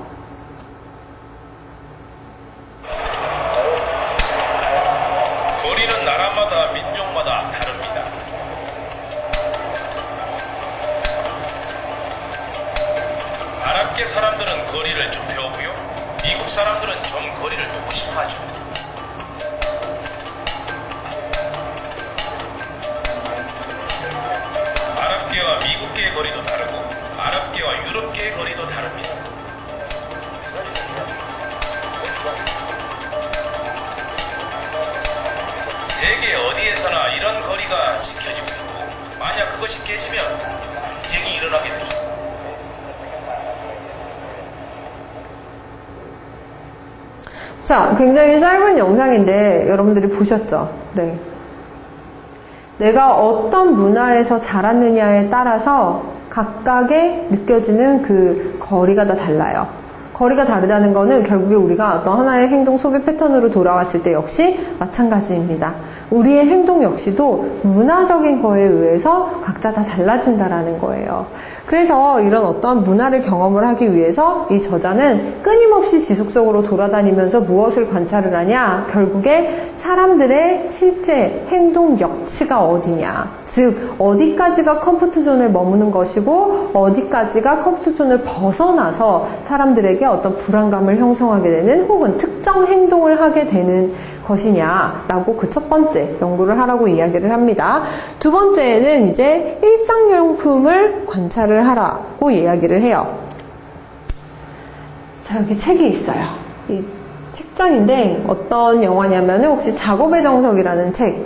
거리는 나라마다 민족마다 다릅니다. 아랍계 사람들은 거리를 좁혀오고요. 미국 사람들은 좀 거리를 두고 싶어하죠. 아랍계와 미국계의 거리도 다르고 아랍계와 유럽계의 거리도 다릅니다. 세계 어디에서나 이런 거리가 지켜지고 있고 만약 그것이 깨지면 분쟁이 일어나게 되죠. 자, 굉장히 짧은 영상인데 여러분들이 보셨죠? 네. 내가 어떤 문화에서 자랐느냐에 따라서 각각의 느껴지는 그 거리가 다 달라요. 거리가 다르다는 거는 결국에 우리가 어떤 하나의 행동 소비 패턴으로 돌아왔을 때 역시 마찬가지입니다. 우리의 행동 역시도 문화적인 거에 의해서 각자 다 달라진다라는 거예요. 그래서 이런 어떤 문화를 경험을 하기 위해서 이 저자는 끊임없이 지속적으로 돌아다니면서 무엇을 관찰을 하냐? 결국에 사람들의 실제 행동 역치가 어디냐? 즉 어디까지가 컴포트 존에 머무는 것이고 어디까지가 컴포트 존을 벗어나서 사람들에게 어떤 불안감을 형성하게 되는 혹은 특정 행동을 하게 되는 것이냐라고 그 첫 번째 연구를 하라고 이야기를 합니다. 두 번째는 이제 일상용품을 관찰을 하라고 이야기를 해요. 자, 여기 책이 있어요. 이 책장인데 어떤 영화냐면 혹시 작업의 정석이라는 책,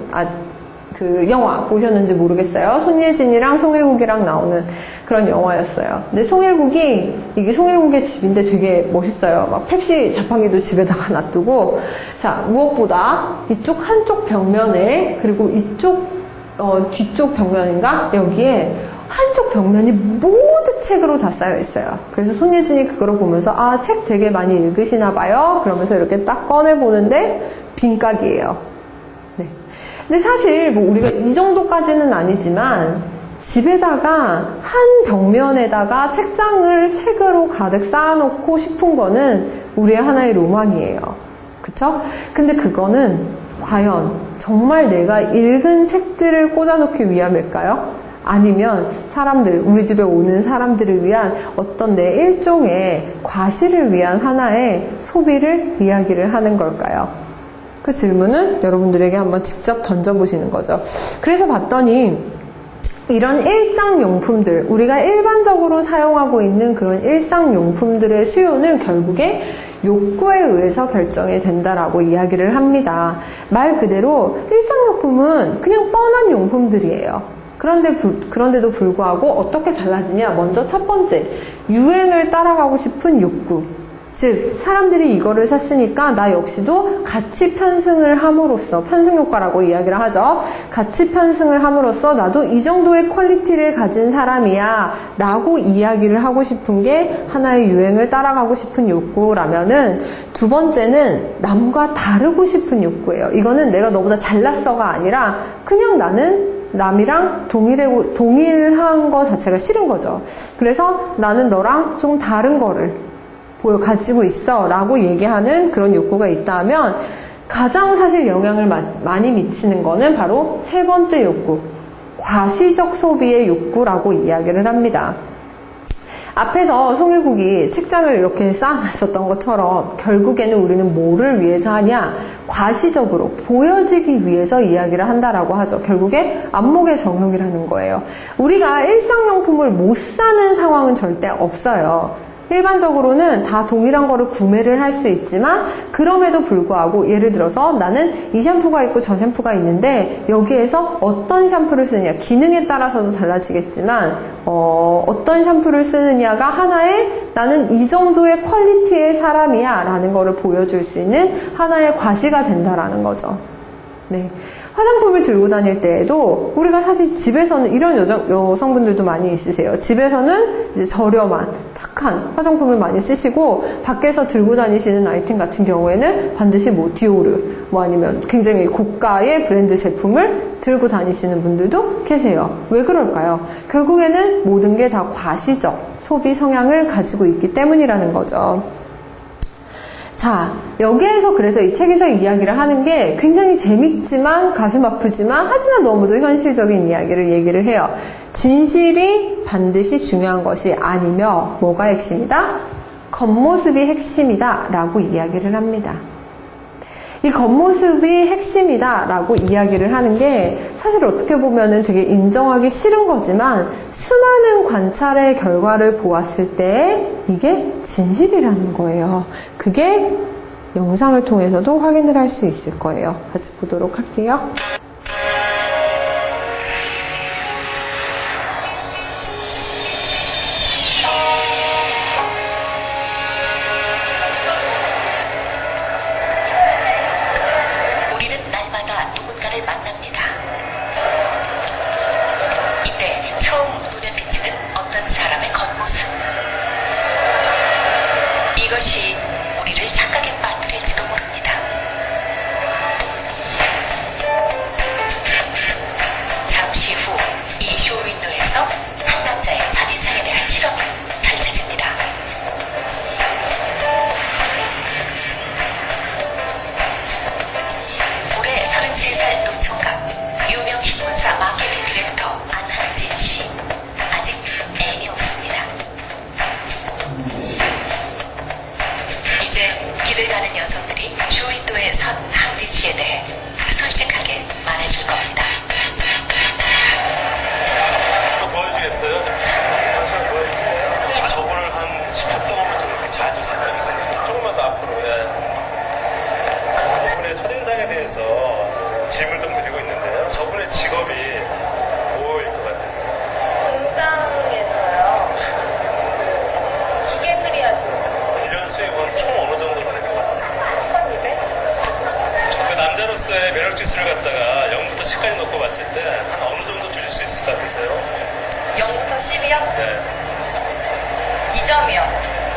그 영화 보셨는지 모르겠어요. 손예진이랑 송일국이랑 나오는 그런 영화였어요. 근데 이게 송일국의 집인데 되게 멋있어요. 막 펩시 자판기도 집에다가 놔두고, 자, 무엇보다 이쪽 한쪽 벽면에, 그리고 이쪽, 뒤쪽 벽면인가? 여기에 한쪽 벽면이 모두 책으로 다 쌓여 있어요. 그래서 손예진이 그거를 보면서, 아, 책 되게 많이 읽으시나 봐요. 그러면서 이렇게 딱 꺼내보는데, 빈각이에요. 네. 근데 사실 뭐 우리가 이 정도까지는 아니지만 집에다가 한 벽면에다가 책으로 가득 쌓아놓고 싶은 거는 우리의 하나의 로망이에요. 그쵸? 근데 그거는 과연 정말 내가 읽은 책들을 꽂아놓기 위함일까요? 아니면 우리 집에 오는 사람들을 위한 어떤 내 일종의 과시를 위한 하나의 소비를 이야기를 하는 걸까요? 그 질문은 여러분들에게 한번 직접 던져보시는 거죠. 그래서 봤더니 이런 일상용품들, 우리가 일반적으로 사용하고 있는 그런 일상용품들의 수요는 결국에 욕구에 의해서 결정이 된다라고 이야기를 합니다. 말 그대로 일상용품은 그냥 뻔한 용품들이에요. 그런데도 불구하고 어떻게 달라지냐? 먼저 첫 번째, 유행을 따라가고 싶은 욕구. 즉, 사람들이 이거를 샀으니까 나 역시도 가치 편승을 함으로써, 편승효과라고 이야기를 하죠. 가치 편승을 함으로써 나도 이 정도의 퀄리티를 가진 사람이야 라고 이야기를 하고 싶은 게 하나의 유행을 따라가고 싶은 욕구라면은, 두 번째는 남과 다르고 싶은 욕구예요. 이거는 내가 너보다 잘났어가 아니라 그냥 나는 남이랑 동일한 거 자체가 싫은 거죠. 그래서 나는 너랑 좀 다른 거를 가지고 있어 라고 얘기하는 그런 욕구가 있다면, 가장 사실 영향을 많이 미치는 거는 바로 세 번째 욕구, 과시적 소비의 욕구라고 이야기를 합니다. 앞에서 송일국이 책장을 이렇게 쌓아놨었던 것처럼 결국에는 우리는 뭐를 위해서 하냐? 과시적으로 보여지기 위해서 이야기를 한다라고 하죠. 결국에 안목의 정욕이라는 거예요. 우리가 일상용품을 못 사는 상황은 절대 없어요. 일반적으로는 다 동일한 거를 구매를 할 수 있지만, 그럼에도 불구하고 예를 들어서 나는 이 샴푸가 있고 저 샴푸가 있는데 여기에서 어떤 샴푸를 쓰느냐, 기능에 따라서도 달라지겠지만 어떤 샴푸를 쓰느냐가 하나의 나는 이 정도의 퀄리티의 사람이야 라는 거를 보여줄 수 있는 하나의 과시가 된다라는 거죠. 네. 화장품을 들고 다닐 때에도 우리가 사실 집에서는 이런 여성분들도 많이 있으세요. 집에서는 이제 저렴한 착한 화장품을 많이 쓰시고, 밖에서 들고 다니시는 아이템 같은 경우에는 반드시 뭐 디오르, 뭐 아니면 굉장히 고가의 브랜드 제품을 들고 다니시는 분들도 계세요. 왜 그럴까요? 결국에는 모든 게 다 과시적 소비 성향을 가지고 있기 때문이라는 거죠. 자, 여기에서 그래서 이 책에서 이야기를 하는 게 굉장히 재밌지만 가슴 아프지만 하지만 너무도 현실적인 이야기를 얘기를 해요. 진실이 반드시 중요한 것이 아니며 뭐가 핵심이다? 겉모습이 핵심이다 라고 이야기를 합니다. 이 겉모습이 핵심이다 라고 이야기를 하는 게 사실 어떻게 보면은 되게 인정하기 싫은 거지만, 수많은 관찰의 결과를 보았을 때 이게 진실이라는 거예요. 그게 영상을 통해서도 확인을 할 수 있을 거예요. 같이 보도록 할게요. 이것이 우리를 착각에 빠뜨릴지도 모릅니다. 잠시 후 이 쇼윈도에서 한 남자의 첫인상에 대한 실험이 펼쳐집니다. 올해 33살 노총각, 유명 신문사 마케팅 디렉터 안항진 씨. 아직 애인이 없습니다. 이제 길을 가는 여성들이 쇼윈도에 선 항진 씨에 대해 솔직하게 말해줄 겁니다. 도와주겠어요? 저분을 한 10초 동안만 좀 이렇게 자주 살짝 있어요. 조금만 더 앞으로. 저분의 첫인상에 대해서 질문을 좀 드리고 있는데요. 저분의 직업이 뭐일 것 같으세요? 공장에서요. 기계 수리하시는 1년 수입은 총 어느 정도 받을 것 같으세요? 1200? 그 남자로서의 매력 지수를 갖다가 0부터 10까지 놓고 봤을 때 한 어느 정도 주실 수 있을 것 같으세요? 0부터 10이요? 네. 2점이요.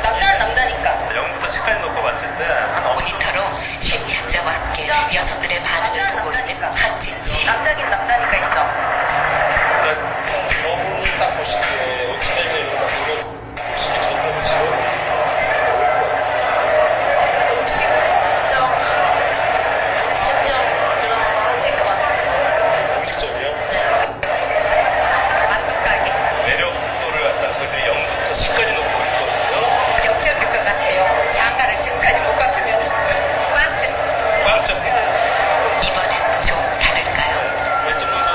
남자는 남자니까. 0부터 10까지 놓고 봤을 때 한 어느 정도 모니터로 심리학자와 함께 여성들의 반응을 보고 있는 항진 씨. 남자긴 남자니까 2점. 저분 딱 보시기에 옷차림이나 이런 거 보면서 보시기 저분 직업이 10점. 10점 그런 거 하실 것 같아요. 공직점이요? 네. 만족하게. 매력도를 갖다 저희들이 0부터 10까지 놓고 있거든요. 0점일 것 같아요. 장가를 지금까지 못 갔으면 빵점. 빵점. 이번엔 좀 다를까요? 몇 점 정도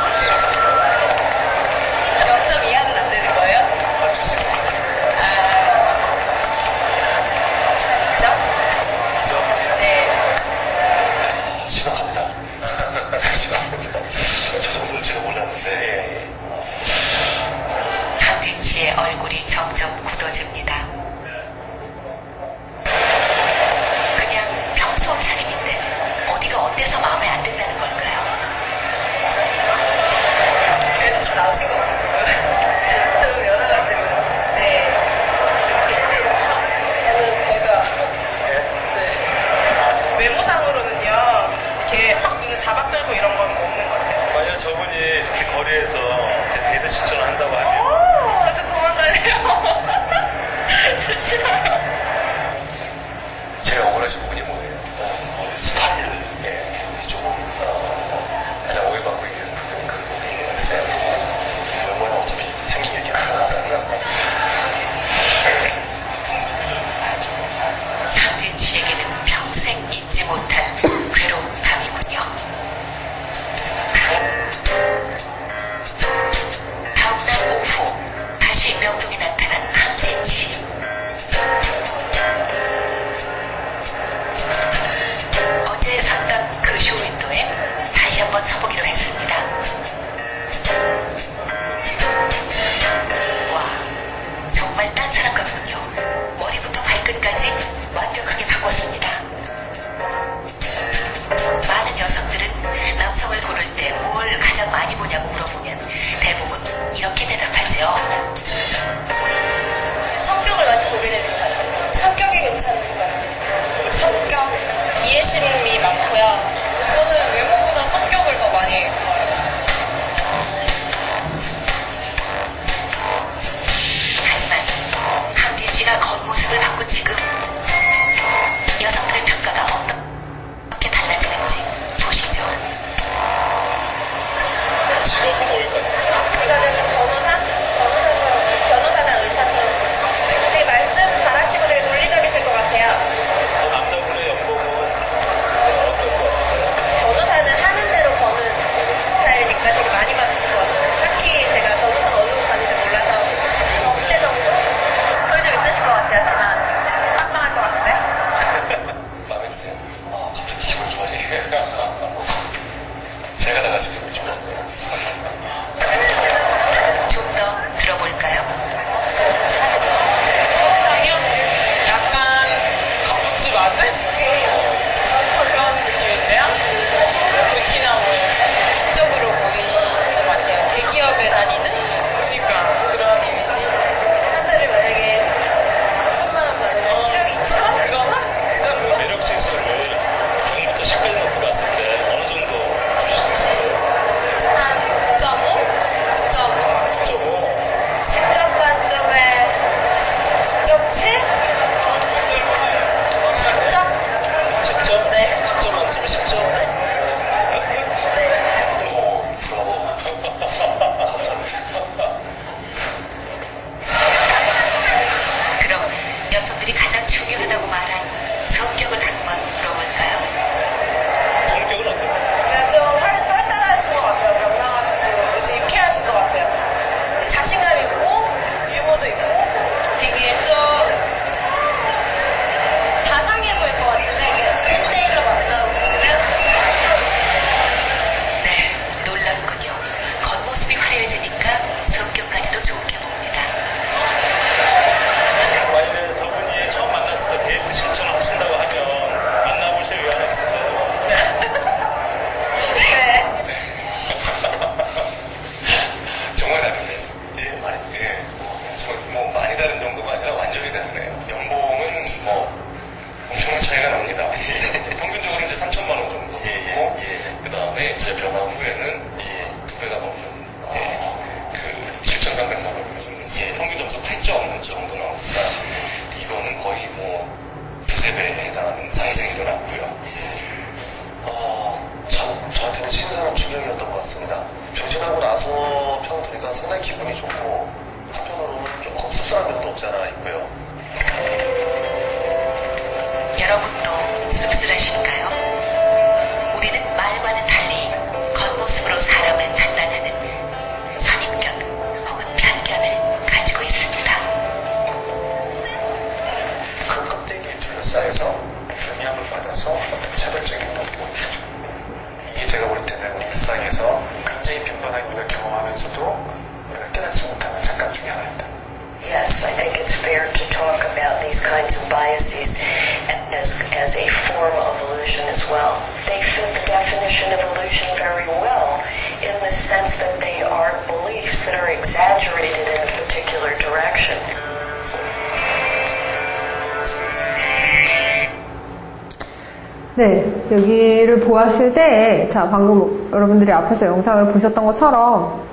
싫어요. 제일 억울하신 부분이 뭐예요? 스타일. 예, 조금 가장 오해받고 있는 부분이 그 부분이세요. 외모는 어차피 생긴 게 이렇게 나타나잖아요. 황진 씨에게는 평생 잊지 못할 괴로운 밤이군요. 다음날 오후 다시 명동에 나타난 황진 씨. 어제 섰던 그 쇼윈도에 다시 한번 서보기로 했습니다. 와, 정말 딴 사람 같군요. 머리부터 발끝까지 완벽하게 바꿨습니다. 많은 여성들은 남성을 고를 때 뭘 가장 많이 보냐고 물어보면 대부분 이렇게 대답하죠. 성격을 많이 보게 되는 것 같아요. 성격이 괜찮은 사람. 성격, 이해심이 많고요. 저는 외모보다 성격을 더 많이 봐요. 하지만 황진 씨가 겉모습을 바꾼 지금 여성들의 평가가 어떻게 달라지는지 보시죠. 직업은 뭘까요? 이거는 좀 변호사나 의사처럼 보였어요. 되게 말씀 잘하시고 되게 논리적이실 것 같아요. 남자분의 연봉은 어떤 것 같으세요? 변호사는 하는 대로 버는 스타일이니까 되게 많이 받으실 것 같아요. 딱히 제가 변호사는 어느 정도 받는지 몰라서 어때 정도? 돈이 좀 있으실 것 같아요. 하지만 빵빵할 것 같은데? 마음에 드세요? 갑자기 기분 좋아지게. 제가 나가신 분이 좋았네요. 좀 더 들어볼까요? 아니요. 약간 가부치 맞은? 그런 느낌인데요? 부티나 뭐 지적으로 보이시는 것 같아요. 대기업에 다니는? 그러니까 그런 이미지. 한 달에 만약에 1,000만 원 받으면 1억 2천? 그거나? 그 정도? 매력 지수를 0부터 10까지 놓고 봤을 때 어느 정도 주실 수 있으세요? 한 9.5? 9.5? 9.5? 10점 만점에 9.7? 10점? 10점? 네. 10점 만점에 10점? 오, 브라보. 그럼 여성들이 가장 중요하다고 말한 성격을 한번 물어볼까요? 성격은 어때요? 그냥 좀 활달하신 것 같아요. 명랑하시고 요즘 유쾌하신 것 같아요. 근데 자신감 있고 유머도 있고 되게 좀 자상해 보일 것 같은데 이게 1대1로 만나고 보면 네, 놀랍군요. 겉모습이 화려해지니까 성격까지도 좋게 봅니다. 만약에 저분이 처음 만났을 때 데이트 신청을 하신다고 하면 만나보실 의향 있으세요? 네. 정말 다르네요. 예, 많이. 예, 정말 뭐 많이 다른 정도가 아니라 완전히 다르네요. 연봉은 뭐 엄청난 차이가 납니다. 평균적으로 이제 3천만 원 정도 있고, 그 다음에 이제 변화 후에는 2배가 넘는 그 7,300만 원 정도. 평균 점수 8점 정도 나오니까 이거는 거의 뭐 두세 배에 해당하는 상승이 일어났고요. 저한테는 신선한 충격이었던 것 같습니다. 변신하고 나서 평 들으니까 상당히 기분이 좋고, 한편으로는 조금 씁쓸한 면도 없지 않아 있고요. 여러분도 씁쓸하신가요? 우리는 말과는 달리 겉모습으로 사람을 판단하는 선입견 혹은 편견을 가지고 있습니다. 그 껍데기에 둘러싸여서 영향을 받아서 어떤 차별적인 모습을 보이죠. 이게 제가 볼 때는 우리 일상에서 굉장히 빈번하게 우리가 경험하면서도 우리가 깨닫지 못하는 착각 중에 하나입니다. Yes, I think it's fair to talk about these kinds of biases as a form of illusion as well. They fit the definition of illusion very well in the sense that they are beliefs that are exaggerated in a particular direction. 네, 여기를 보았을 때, 자, 방금 여러분들이 앞에서 영상을 보셨던 것처럼,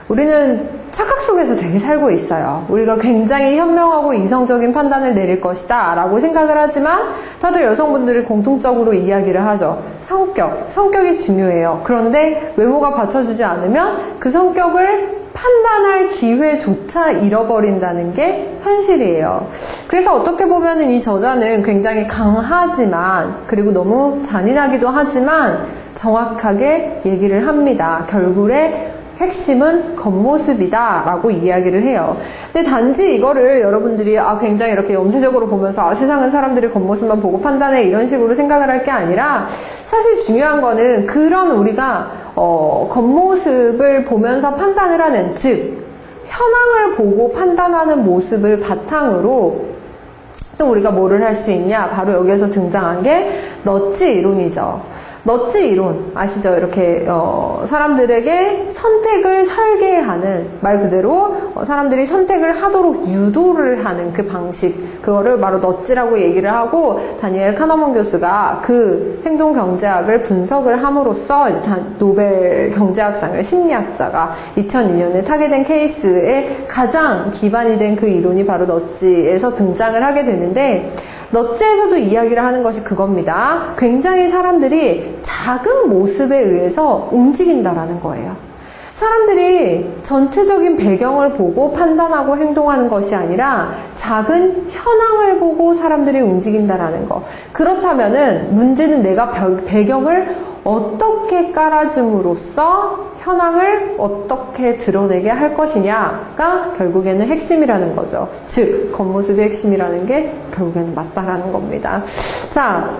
우리는 착각 속에서 되게 살고 있어요. 우리가 굉장히 현명하고 이성적인 판단을 내릴 것이다 라고 생각을 하지만 다들 여성분들이 공통적으로 이야기를 하죠. 성격이 중요해요. 그런데 외모가 받쳐주지 않으면 그 성격을 판단할 기회조차 잃어버린다는 게 현실이에요. 그래서 어떻게 보면은 이 저자는 굉장히 강하지만, 그리고 너무 잔인하기도 하지만 정확하게 얘기를 합니다. 결국에 핵심은 겉모습이다 라고 이야기를 해요. 근데 단지 이거를 여러분들이 굉장히 이렇게 염세적으로 보면서 세상은 사람들이 겉모습만 보고 판단해 이런 식으로 생각을 할 게 아니라, 사실 중요한 거는 그런 우리가 겉모습을 보면서 판단을 하는, 즉 현황을 보고 판단하는 모습을 바탕으로 또 우리가 뭐를 할 수 있냐, 바로 여기에서 등장한 게 너찌 이론이죠. 너찌 이론 아시죠? 이렇게 사람들에게 선택을 설계하는, 말 그대로 사람들이 선택을 하도록 유도를 하는 그 방식, 그거를 바로 너찌라고 얘기를 하고, 다니엘 카너먼 교수가 그 행동 경제학을 분석을 함으로써 이제 노벨 경제학상을 심리학자가 2002년에 타게 된 케이스에 가장 기반이 된 그 이론이 바로 너찌에서 등장을 하게 되는데, 너찌에서도 이야기를 하는 것이 그겁니다. 굉장히 사람들이 작은 모습에 의해서 움직인다라는 거예요. 사람들이 전체적인 배경을 보고 판단하고 행동하는 것이 아니라 작은 현황을 보고 사람들이 움직인다라는 거. 그렇다면은 문제는 내가 배경을 어떻게 깔아줌으로써 현황을 어떻게 드러내게 할 것이냐가 결국에는 핵심이라는 거죠. 즉 겉모습이 핵심이라는 게 결국에는 맞다라는 겁니다. 자,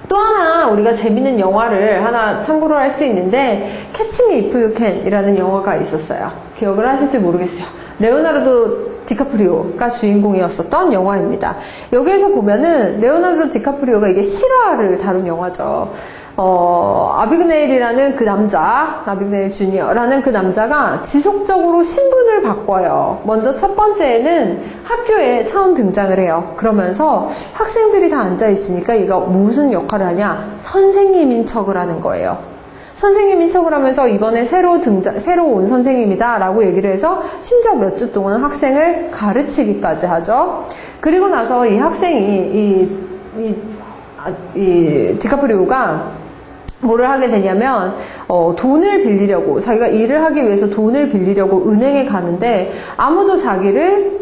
또 하나 우리가 재밌는 영화를 하나 참고로 할 수 있는데, Catch Me If You Can 이라는 영화가 있었어요. 기억을 하실지 모르겠어요. 레오나르도 디카프리오가 주인공이었었던 영화입니다. 여기에서 보면은 레오나르도 디카프리오가 이게 실화를 다룬 영화죠. 아비그네일이라는 그 남자, 아비그네일 주니어라는 그 남자가 지속적으로 신분을 바꿔요. 먼저 첫 번째에는 학교에 처음 등장을 해요. 그러면서 학생들이 다 앉아있으니까 얘가 무슨 역할을 하냐? 선생님인 척을 하는 거예요. 선생님인 척을 하면서 이번에 새로 온 선생님이다 라고 얘기를 해서 심지어 몇 주 동안 학생을 가르치기까지 하죠. 그리고 나서 이 학생이 이 디카프리오가 뭐를 하게 되냐면 돈을 빌리려고, 자기가 일을 하기 위해서 돈을 빌리려고 은행에 가는데 아무도 자기를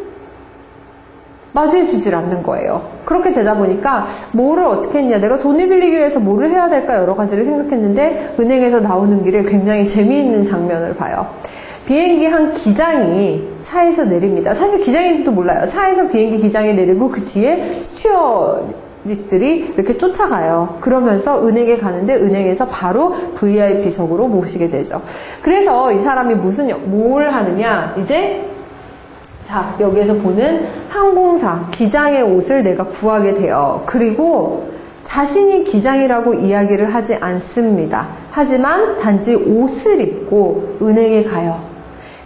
맞이해주질 않는 거예요. 그렇게 되다 보니까 뭐를 어떻게 했냐, 내가 돈을 빌리기 위해서 뭐를 해야 될까 여러 가지를 생각했는데 은행에서 나오는 길에 굉장히 재미있는 장면을 봐요. 비행기 한 기장이 차에서 내립니다. 사실 기장인지도 몰라요. 차에서 비행기 기장이 내리고 그 뒤에 스튜어디스들이 이렇게 쫓아가요. 그러면서 은행에 가는데 은행에서 바로 VIP석으로 모시게 되죠. 그래서 이 사람이 뭘 하느냐, 이제 자, 여기에서 보는 항공사 기장의 옷을 내가 구하게 돼요. 그리고 자신이 기장이라고 이야기를 하지 않습니다. 하지만 단지 옷을 입고 은행에 가요.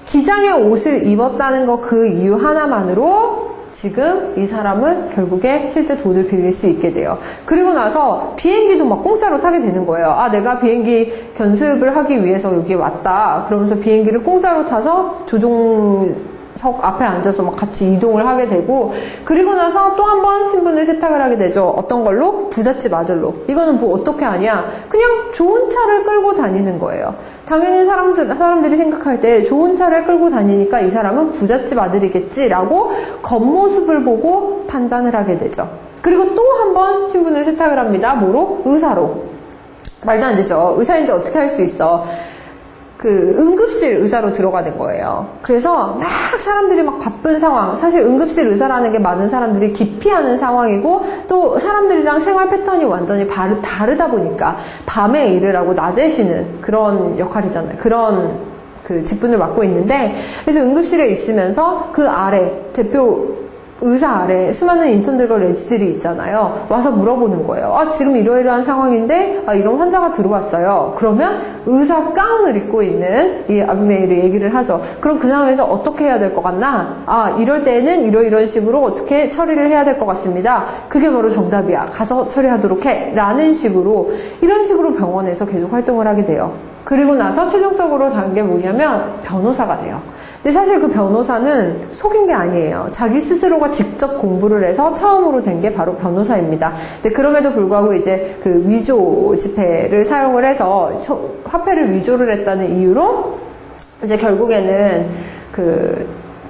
기장의 옷을 입었다는 거, 그 이유 하나만으로 지금 이 사람은 결국에 실제 돈을 빌릴 수 있게 돼요. 그리고 나서 비행기도 막 공짜로 타게 되는 거예요. 아, 내가 비행기 견습을 하기 위해서 여기에 왔다. 그러면서 비행기를 공짜로 타서 조종석 앞에 앉아서 막 같이 이동을 하게 되고, 그리고 나서 또 한 번 신분을 세탁을 하게 되죠. 어떤 걸로? 부잣집 아들로. 이거는 뭐 어떻게 하냐? 그냥 좋은 차를 끌고 다니는 거예요. 당연히 사람들이 생각할 때 좋은 차를 끌고 다니니까 이 사람은 부잣집 아들이겠지라고 겉모습을 보고 판단을 하게 되죠. 그리고 또 한 번 신분을 세탁을 합니다. 뭐로? 의사로. 말도 안 되죠. 의사인데 어떻게 할 수 있어? 그 응급실 의사로 들어가는 거예요. 그래서 막 사람들이 막 바쁜 상황, 사실 응급실 의사라는 게 많은 사람들이 기피하는 상황이고, 또 사람들이랑 생활 패턴이 완전히 다르다 보니까 밤에 일을 하고 낮에 쉬는 그런 역할이잖아요. 그런 그 직분을 맡고 있는데, 그래서 응급실에 있으면서 그 아래 대표 의사 아래 수많은 인턴들과 레지들이 있잖아요. 와서 물어보는 거예요. 아, 지금 이러이러한 상황인데 이런 환자가 들어왔어요. 그러면 의사 가운을 입고 있는 이 아비메일이 얘기를 하죠. 그럼 그 상황에서 어떻게 해야 될 것 같나? 아, 이럴 때는 이런 식으로 어떻게 처리를 해야 될 것 같습니다. 그게 바로 정답이야. 가서 처리하도록 해. 라는 식으로, 이런 식으로 병원에서 계속 활동을 하게 돼요. 그리고 나서 최종적으로 단 게 뭐냐면 변호사가 돼요. 근데 사실 그 변호사는 속인 게 아니에요. 자기 스스로가 직접 공부를 해서 처음으로 된 게 바로 변호사입니다. 근데 그럼에도 불구하고 이제 그 위조 지폐를 사용을 해서 화폐를 위조를 했다는 이유로 이제 결국에는 그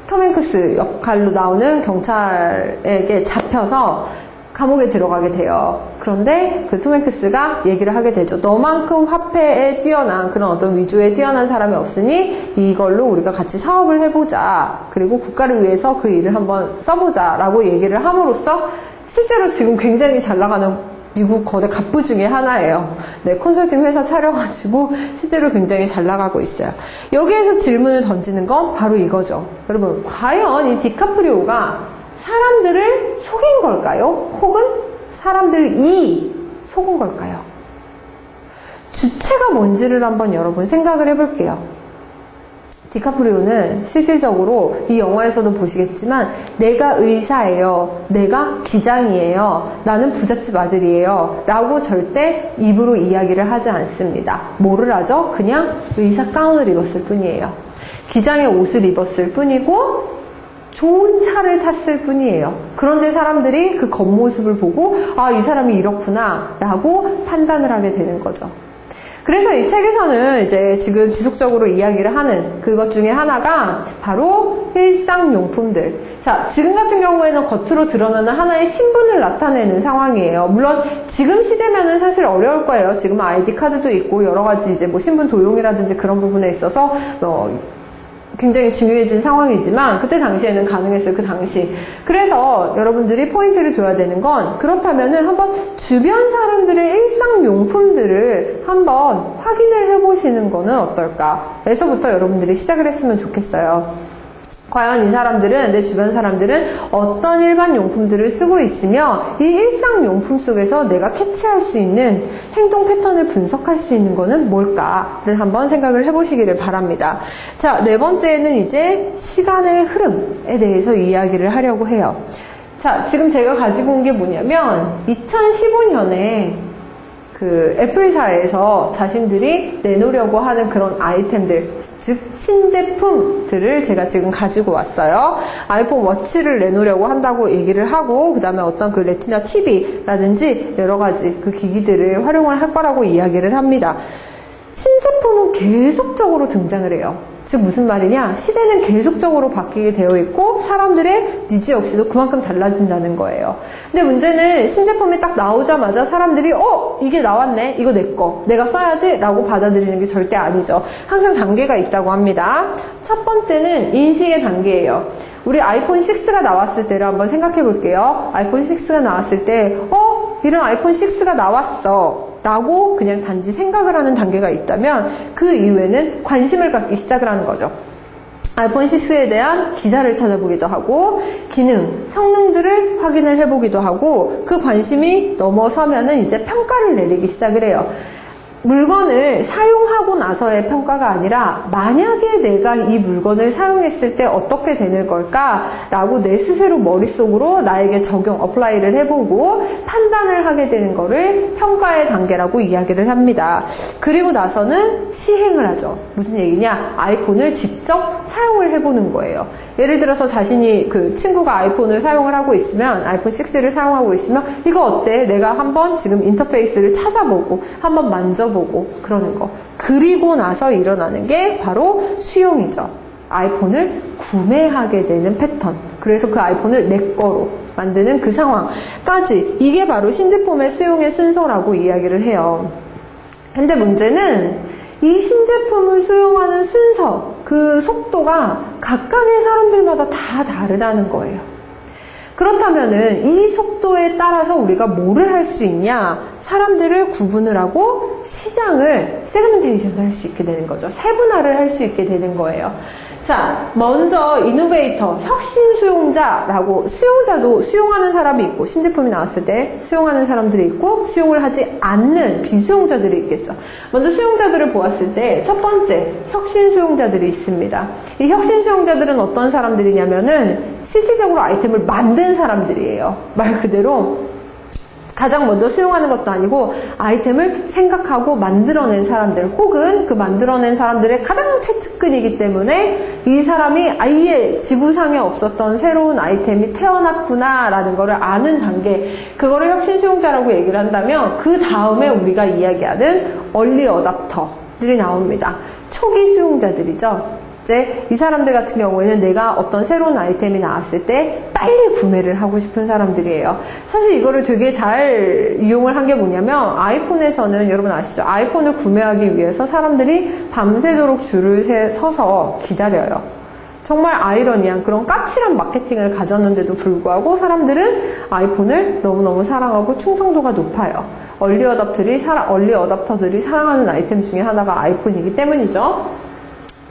톰 행크스 역할로 나오는 경찰에게 잡혀서 감옥에 들어가게 돼요. 그런데 그 톰 행크스가 얘기를 하게 되죠. 너만큼 화폐에 뛰어난 그런 어떤 위조에 뛰어난 사람이 없으니 이걸로 우리가 같이 사업을 해보자. 그리고 국가를 위해서 그 일을 한번 써보자 라고 얘기를 함으로써 실제로 지금 굉장히 잘 나가는 미국 거대 갑부 중에 하나예요. 네, 컨설팅 회사 차려가지고 실제로 굉장히 잘 나가고 있어요. 여기에서 질문을 던지는 건 바로 이거죠. 여러분, 과연 이 디카프리오가 사람들을 속인 걸까요? 혹은 사람들이 속은 걸까요? 주체가 뭔지를 한번 여러분 생각을 해볼게요. 디카프리오는 실질적으로 이 영화에서도 보시겠지만 내가 의사예요. 내가 기장이에요. 나는 부잣집 아들이에요. 라고 절대 입으로 이야기를 하지 않습니다. 뭐를 하죠? 그냥 의사 가운을 입었을 뿐이에요. 기장의 옷을 입었을 뿐이고 좋은 차를 탔을 뿐이에요. 그런데 사람들이 그 겉모습을 보고 아, 이 사람이 이렇구나 라고 판단을 하게 되는 거죠. 그래서 이 책에서는 이제 지금 지속적으로 이야기를 하는 그것 중에 하나가 바로 일상용품들. 자, 지금 같은 경우에는 겉으로 드러나는 하나의 신분을 나타내는 상황이에요. 물론 지금 시대면은 사실 어려울 거예요. 지금 아이디 카드도 있고 여러 가지 이제 뭐 신분 도용이라든지 그런 부분에 있어서 굉장히 중요해진 상황이지만 그때 당시에는 가능했어요. 그 당시. 그래서 여러분들이 포인트를 둬야 되는 건 그렇다면은 한번 주변 사람들의 일상용품들을 한번 확인을 해보시는 거는 어떨까? 에서부터 여러분들이 시작을 했으면 좋겠어요. 과연 이 사람들은, 내 주변 사람들은 어떤 일반 용품들을 쓰고 있으며 이 일상용품 속에서 내가 캐치할 수 있는 행동 패턴을 분석할 수 있는 거는 뭘까를 한번 생각을 해보시기를 바랍니다. 자, 네 번째는 이제 시간의 흐름에 대해서 이야기를 하려고 해요. 자, 지금 제가 가지고 온 게 뭐냐면 2015년에 그 애플사에서 자신들이 내놓으려고 하는 그런 아이템들, 즉 신제품들을 제가 지금 가지고 왔어요. 아이폰 워치를 내놓으려고 한다고 얘기를 하고 그 다음에 어떤 그 레티나 TV라든지 여러 가지 그 기기들을 활용을 할 거라고 이야기를 합니다. 신제품은 계속적으로 등장을 해요. 즉 무슨 말이냐, 시대는 계속적으로 바뀌게 되어 있고 사람들의 니즈 역시도 그만큼 달라진다는 거예요. 근데 문제는 신제품이 딱 나오자마자 사람들이 이게 나왔네, 이거 내 거, 내가 써야지 라고 받아들이는 게 절대 아니죠. 항상 단계가 있다고 합니다. 첫 번째는 인식의 단계예요. 우리 아이폰 6가 나왔을 때를 한번 생각해 볼게요. 아이폰 6가 나왔을 때 이런 아이폰 6가 나왔어 라고 그냥 단지 생각을 하는 단계가 있다면 그 이후에는 관심을 갖기 시작을 하는 거죠. 아이폰 6에 대한 기사를 찾아보기도 하고 기능, 성능들을 확인을 해보기도 하고 그 관심이 넘어서면은 이제 평가를 내리기 시작을 해요. 물건을 사용하고 나서의 평가가 아니라 만약에 내가 이 물건을 사용했을 때 어떻게 되는 걸까 라고 내 스스로 머릿속으로 나에게 적용, 어플라이를 해보고 판단을 하게 되는 거를 평가의 단계라고 이야기를 합니다. 그리고 나서는 시행을 하죠. 무슨 얘기냐? 아이폰을 직접 사용을 해보는 거예요. 예를 들어서 자신이 그 친구가 아이폰을 사용을 하고 있으면, 아이폰 6를 사용하고 있으면 이거 어때? 내가 한번 지금 인터페이스를 찾아보고 한번 만져보고 그러는 거. 그리고 나서 일어나는 게 바로 수용이죠. 아이폰을 구매하게 되는 패턴. 그래서 그 아이폰을 내 거로 만드는 그 상황까지, 이게 바로 신제품의 수용의 순서라고 이야기를 해요. 근데 문제는 이 신제품을 수용하는 순서, 그 속도가 각각의 사람들마다 다 다르다는 거예요. 그렇다면은 이 속도에 따라서 우리가 뭐를 할 수 있냐? 사람들을 구분을 하고 시장을 세그멘테이션을 할 수 있게 되는 거죠. 세분화를 할 수 있게 되는 거예요. 자, 먼저 이노베이터, 혁신 수용자라고, 수용자도 수용하는 사람이 있고, 신제품이 나왔을 때 수용하는 사람들이 있고, 수용을 하지 않는 비수용자들이 있겠죠. 먼저 수용자들을 보았을 때 첫 번째, 혁신 수용자들이 있습니다. 이 혁신 수용자들은 어떤 사람들이냐면은 실질적으로 아이템을 만든 사람들이에요. 말 그대로 가장 먼저 수용하는 것도 아니고 아이템을 생각하고 만들어낸 사람들 혹은 그 만들어낸 사람들의 가장 최측근이기 때문에 이 사람이 아예 지구상에 없었던 새로운 아이템이 태어났구나 라는 거를 아는 단계, 그거를 혁신 수용자라고 얘기를 한다면 그 다음에 우리가 이야기하는 얼리 어답터들이 나옵니다. 초기 수용자들이죠. 이제 이 사람들 같은 경우에는 내가 어떤 새로운 아이템이 나왔을 때 빨리 구매를 하고 싶은 사람들이에요. 사실 이거를 되게 잘 이용을 한 게 뭐냐면 아이폰에서는 여러분 아시죠? 아이폰을 구매하기 위해서 사람들이 밤새도록 줄을 서서 기다려요. 정말 아이러니한 그런 까칠한 마케팅을 가졌는데도 불구하고 사람들은 아이폰을 너무너무 사랑하고 충성도가 높아요. 얼리 어답터들이 사랑하는 아이템 중에 하나가 아이폰이기 때문이죠.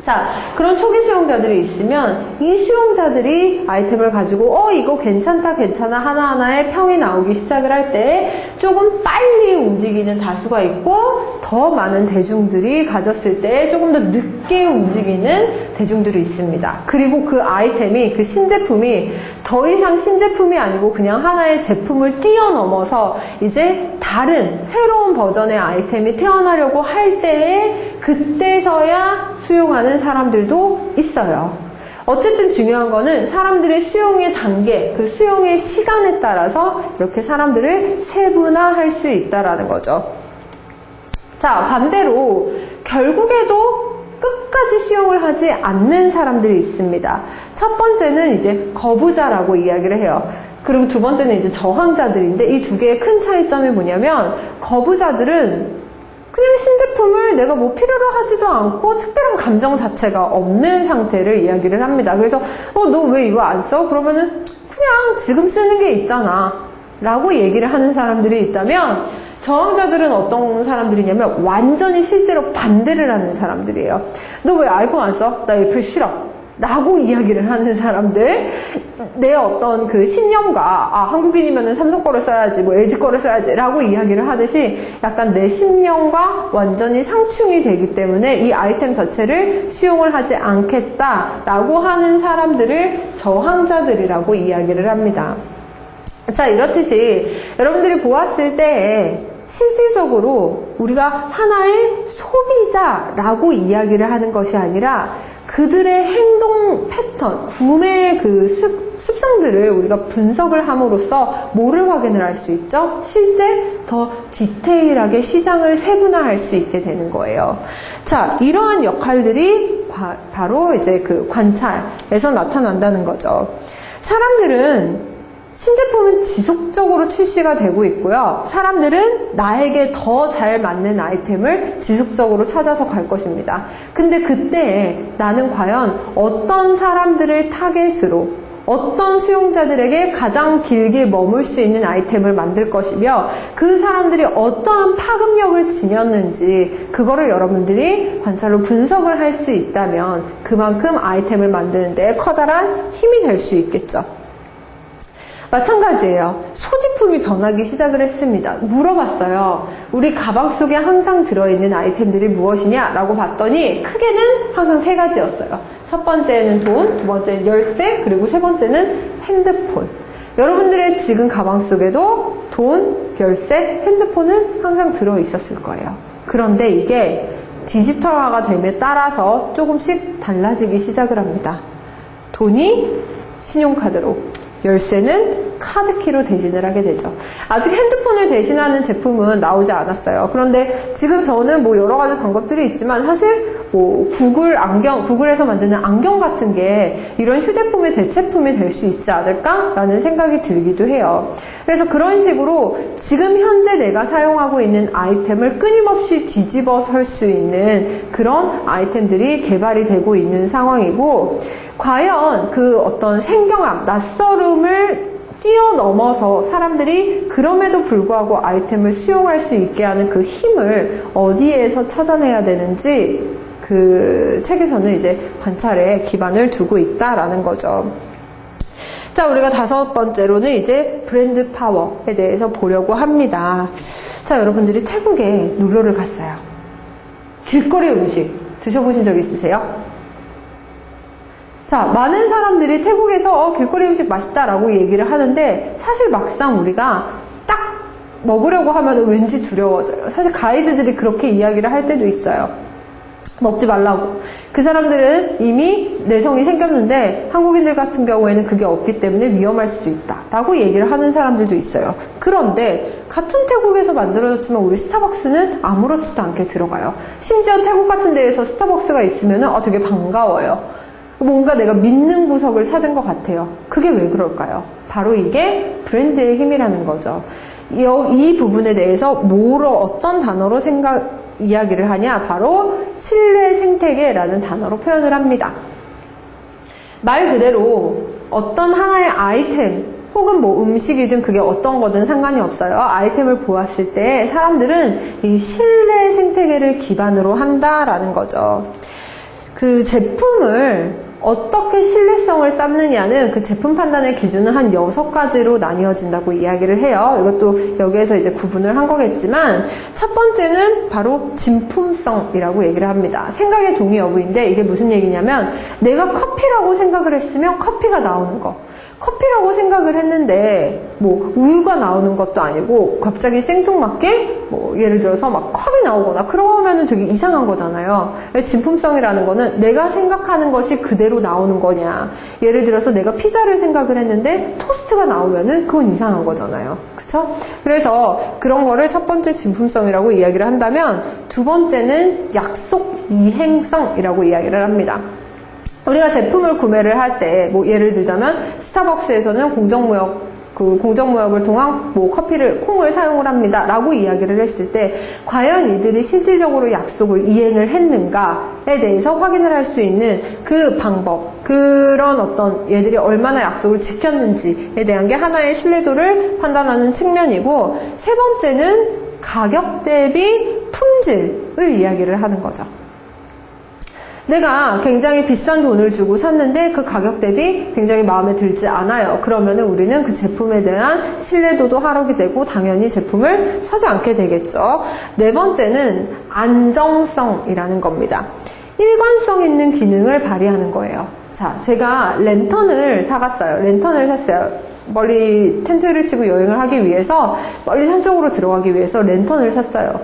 자, 그런 초기 수용자들이 있으면 이 수용자들이 아이템을 가지고 이거 괜찮다 하나하나의 평이 나오기 시작을 할 때 조금 빨리 움직이는 다수가 있고 더 많은 대중들이 가졌을 때 조금 더 늦게 움직이는 대중들이 있습니다. 그리고 그 아이템이, 그 신제품이 더 이상 신제품이 아니고 그냥 하나의 제품을 뛰어넘어서 이제 다른 새로운 버전의 아이템이 태어나려고 할 때에 그때서야 수용하는 사람들도 있어요. 어쨌든 중요한 거는 사람들의 수용의 단계, 그 수용의 시간에 따라서 이렇게 사람들을 세분화할 수 있다라는 거죠. 자, 반대로 결국에도 끝까지 수용을 하지 않는 사람들이 있습니다. 첫 번째는 이제 거부자라고 이야기를 해요. 그리고 두 번째는 이제 저항자들인데 이 두 개의 큰 차이점이 뭐냐면 거부자들은 그냥 신제품을 내가 뭐 필요로 하지도 않고 특별한 감정 자체가 없는 상태를 이야기를 합니다. 그래서 너 왜 이거 안 써? 그러면은 그냥 지금 쓰는 게 있잖아 라고 얘기를 하는 사람들이 있다면 저항자들은 어떤 사람들이냐면 완전히 실제로 반대를 하는 사람들이에요. 너 왜 아이폰 안 써? 나 애플 싫어 라고 이야기를 하는 사람들, 내 어떤 그 신념과 한국인이면은 삼성 거를 써야지 뭐 LG 거를 써야지 라고 이야기를 하듯이 약간 내 신념과 완전히 상충이 되기 때문에 이 아이템 자체를 수용을 하지 않겠다라고 하는 사람들을 저항자들이라고 이야기를 합니다. 자, 이렇듯이 여러분들이 보았을 때 실질적으로 우리가 하나의 소비자라고 이야기를 하는 것이 아니라 그들의 행동 패턴, 구매의 그 습성들을 우리가 분석을 함으로써 뭐를 확인을 할 수 있죠? 실제 더 디테일하게 시장을 세분화할 수 있게 되는 거예요. 자, 이러한 역할들이 바로 이제 그 관찰에서 나타난다는 거죠. 사람들은 신제품은 지속적으로 출시가 되고 있고요. 사람들은 나에게 더 잘 맞는 아이템을 지속적으로 찾아서 갈 것입니다. 근데 그때 나는 과연 어떤 사람들을 타겟으로 어떤 수용자들에게 가장 길게 머물 수 있는 아이템을 만들 것이며 그 사람들이 어떠한 파급력을 지녔는지 그거를 여러분들이 관찰로 분석을 할 수 있다면 그만큼 아이템을 만드는 데 커다란 힘이 될 수 있겠죠. 마찬가지예요. 소지품이 변하기 시작을 했습니다. 물어봤어요. 우리 가방 속에 항상 들어있는 아이템들이 무엇이냐? 라고 봤더니 크게는 항상 세 가지였어요. 첫 번째는 돈, 두 번째는 열쇠, 그리고 세 번째는 핸드폰. 여러분들의 지금 가방 속에도 돈, 열쇠, 핸드폰은 항상 들어있었을 거예요. 그런데 이게 디지털화가 됨에 따라서 조금씩 달라지기 시작을 합니다. 돈이 신용카드로, 열쇠는 카드키로 대신을 하게 되죠. 아직 핸드폰을 대신하는 제품은 나오지 않았어요. 그런데 지금 저는 뭐 여러 가지 방법들이 있지만 사실 뭐 구글에서 만드는 안경 같은 게 이런 휴대폰의 대체품이 될 수 있지 않을까라는 생각이 들기도 해요. 그래서 그런 식으로 지금 현재 내가 사용하고 있는 아이템을 끊임없이 뒤집어 설 수 있는 그런 아이템들이 개발이 되고 있는 상황이고, 과연 그 어떤 생경함, 낯설음을 뛰어넘어서 사람들이 그럼에도 불구하고 아이템을 수용할 수 있게 하는 그 힘을 어디에서 찾아내야 되는지 그 책에서는 이제 관찰에 기반을 두고 있다라는 거죠. 자, 우리가 다섯 번째로는 이제 브랜드 파워에 대해서 보려고 합니다. 자, 여러분들이 태국에 놀러를 갔어요. 길거리 음식 드셔보신 적 있으세요? 자, 많은 사람들이 태국에서 길거리 음식 맛있다라고 얘기를 하는데 사실 막상 우리가 딱 먹으려고 하면 왠지 두려워져요. 사실 가이드들이 그렇게 이야기를 할 때도 있어요. 먹지 말라고. 그 사람들은 이미 내성이 생겼는데 한국인들 같은 경우에는 그게 없기 때문에 위험할 수도 있다 라고 얘기를 하는 사람들도 있어요. 그런데 같은 태국에서 만들어졌지만 우리 스타벅스는 아무렇지도 않게 들어가요. 심지어 태국 같은 데에서 스타벅스가 있으면 되게 반가워요. 뭔가 내가 믿는 구석을 찾은 것 같아요. 그게 왜 그럴까요? 바로 이게 브랜드의 힘이라는 거죠. 이 부분에 대해서 어떤 단어로 이야기를 하냐? 바로 신뢰 생태계라는 단어로 표현을 합니다. 말 그대로 어떤 하나의 아이템 혹은 뭐 음식이든 그게 어떤 거든 상관이 없어요. 아이템을 보았을 때 사람들은 이 신뢰 생태계를 기반으로 한다라는 거죠. 그 제품을 어떻게 신뢰성을 쌓느냐는 그 제품 판단의 기준은 한 6가지로 나뉘어진다고 이야기를 해요. 이것도 여기에서 이제 구분을 한 거겠지만 첫 번째는 바로 진품성이라고 얘기를 합니다. 생각의 동의 여부인데 이게 무슨 얘기냐면 내가 커피라고 생각을 했으면 커피가 나오는 거. 커피라고 생각을 했는데 뭐 우유가 나오는 것도 아니고 갑자기 생뚱맞게 뭐 예를 들어서 막 컵이 나오거나 그러면은 되게 이상한 거잖아요. 진품성이라는 거는 내가 생각하는 것이 그대로 나오는 거냐. 예를 들어서 내가 피자를 생각을 했는데 토스트가 나오면은 그건 이상한 거잖아요. 그쵸? 그래서 그런 거를 첫 번째 진품성이라고 이야기를 한다면 두 번째는 약속 이행성이라고 이야기를 합니다. 우리가 제품을 구매를 할 때, 뭐, 예를 들자면, 스타벅스에서는 공정무역을 통한 뭐 콩을 사용을 합니다. 라고 이야기를 했을 때, 과연 이들이 실질적으로 약속을 이행을 했는가에 대해서 확인을 할 수 있는 그 방법, 그런 어떤 얘들이 얼마나 약속을 지켰는지에 대한 게 하나의 신뢰도를 판단하는 측면이고, 세 번째는 가격 대비 품질을 이야기를 하는 거죠. 내가 굉장히 비싼 돈을 주고 샀는데 그 가격 대비 굉장히 마음에 들지 않아요. 그러면은 우리는 그 제품에 대한 신뢰도도 하락이 되고 당연히 제품을 사지 않게 되겠죠. 네 번째는 안정성이라는 겁니다. 일관성 있는 기능을 발휘하는 거예요. 자, 제가 랜턴을 샀어요. 멀리 텐트를 치고 여행을 하기 위해서 멀리 산속으로 들어가기 위해서 랜턴을 샀어요.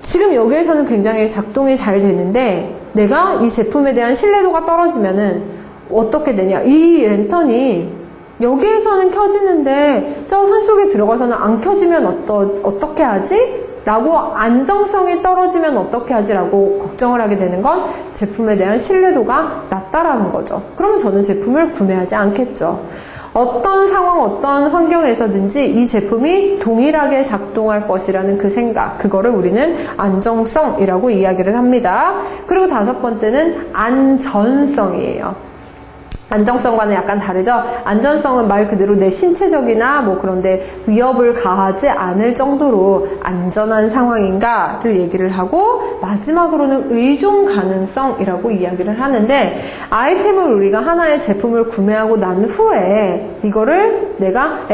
지금 여기에서는 굉장히 작동이 잘 되는데 내가 이 제품에 대한 신뢰도가 떨어지면은 어떻게 되냐. 이 랜턴이 여기에서는 켜지는데 저 산속에 들어가서는 안 켜지면 어떻게 하지? 라고 안정성이 떨어지면 어떻게 하지? 라고 걱정을 하게 되는 건 제품에 대한 신뢰도가 낮다라는 거죠. 그러면 저는 제품을 구매하지 않겠죠. 어떤 상황, 어떤 환경에서든지 이 제품이 동일하게 작동할 것이라는 그 생각, 그거를 우리는 안정성이라고 이야기를 합니다. 그리고 다섯 번째는 안전성이에요. 안정성과는 약간 다르죠? 안전성은 말 그대로 내 신체적이나 뭐 그런데 위협을 가하지 않을 정도로 안전한 상황인가를 얘기를 하고, 마지막으로는 의존 가능성이라고 이야기를 하는데, 아이템을 우리가 하나의 제품을 구매하고 난 후에 이거를 내가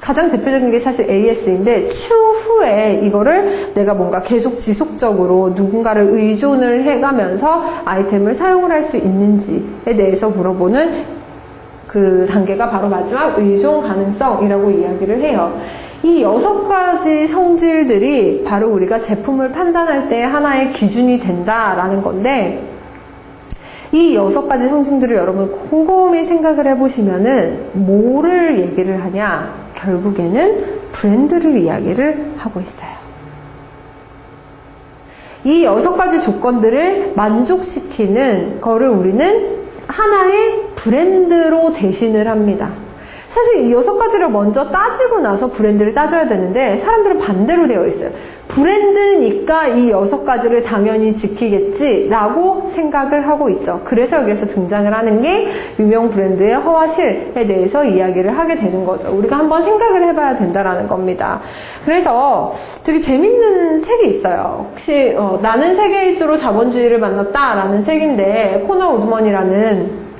가장 대표적인 게 사실 AS인데 추후에 이거를 내가 뭔가 계속 지속적으로 누군가를 의존을 해가면서 아이템을 사용을 할 수 있는지에 대해서 물어보는 그 단계가 바로 마지막 의존 가능성이라고 이야기를 해요. 이 6가지 성질들이 바로 우리가 제품을 판단할 때 하나의 기준이 된다라는 건데, 이 6가지 성질들을 여러분 곰곰이 생각을 해보시면은 뭐를 얘기를 하냐? 결국에는 브랜드를 이야기를 하고 있어요. 이 6가지 조건들을 만족시키는 거를 우리는 하나의 브랜드로 대신을 합니다. 사실 이 6가지를 먼저 따지고 나서 브랜드를 따져야 되는데 사람들은 반대로 되어 있어요. 브랜드니까 이 6가지를 당연히 지키겠지라고 생각을 하고 있죠. 그래서 여기서 등장을 하는 게 유명 브랜드의 허와실에 대해서 이야기를 하게 되는 거죠. 우리가 한번 생각을 해봐야 된다라는 겁니다. 그래서 되게 재밌는 책이 있어요. 혹시 나는 세계 일주로 자본주의를 만났다라는 책인데, 코너 우드먼이라는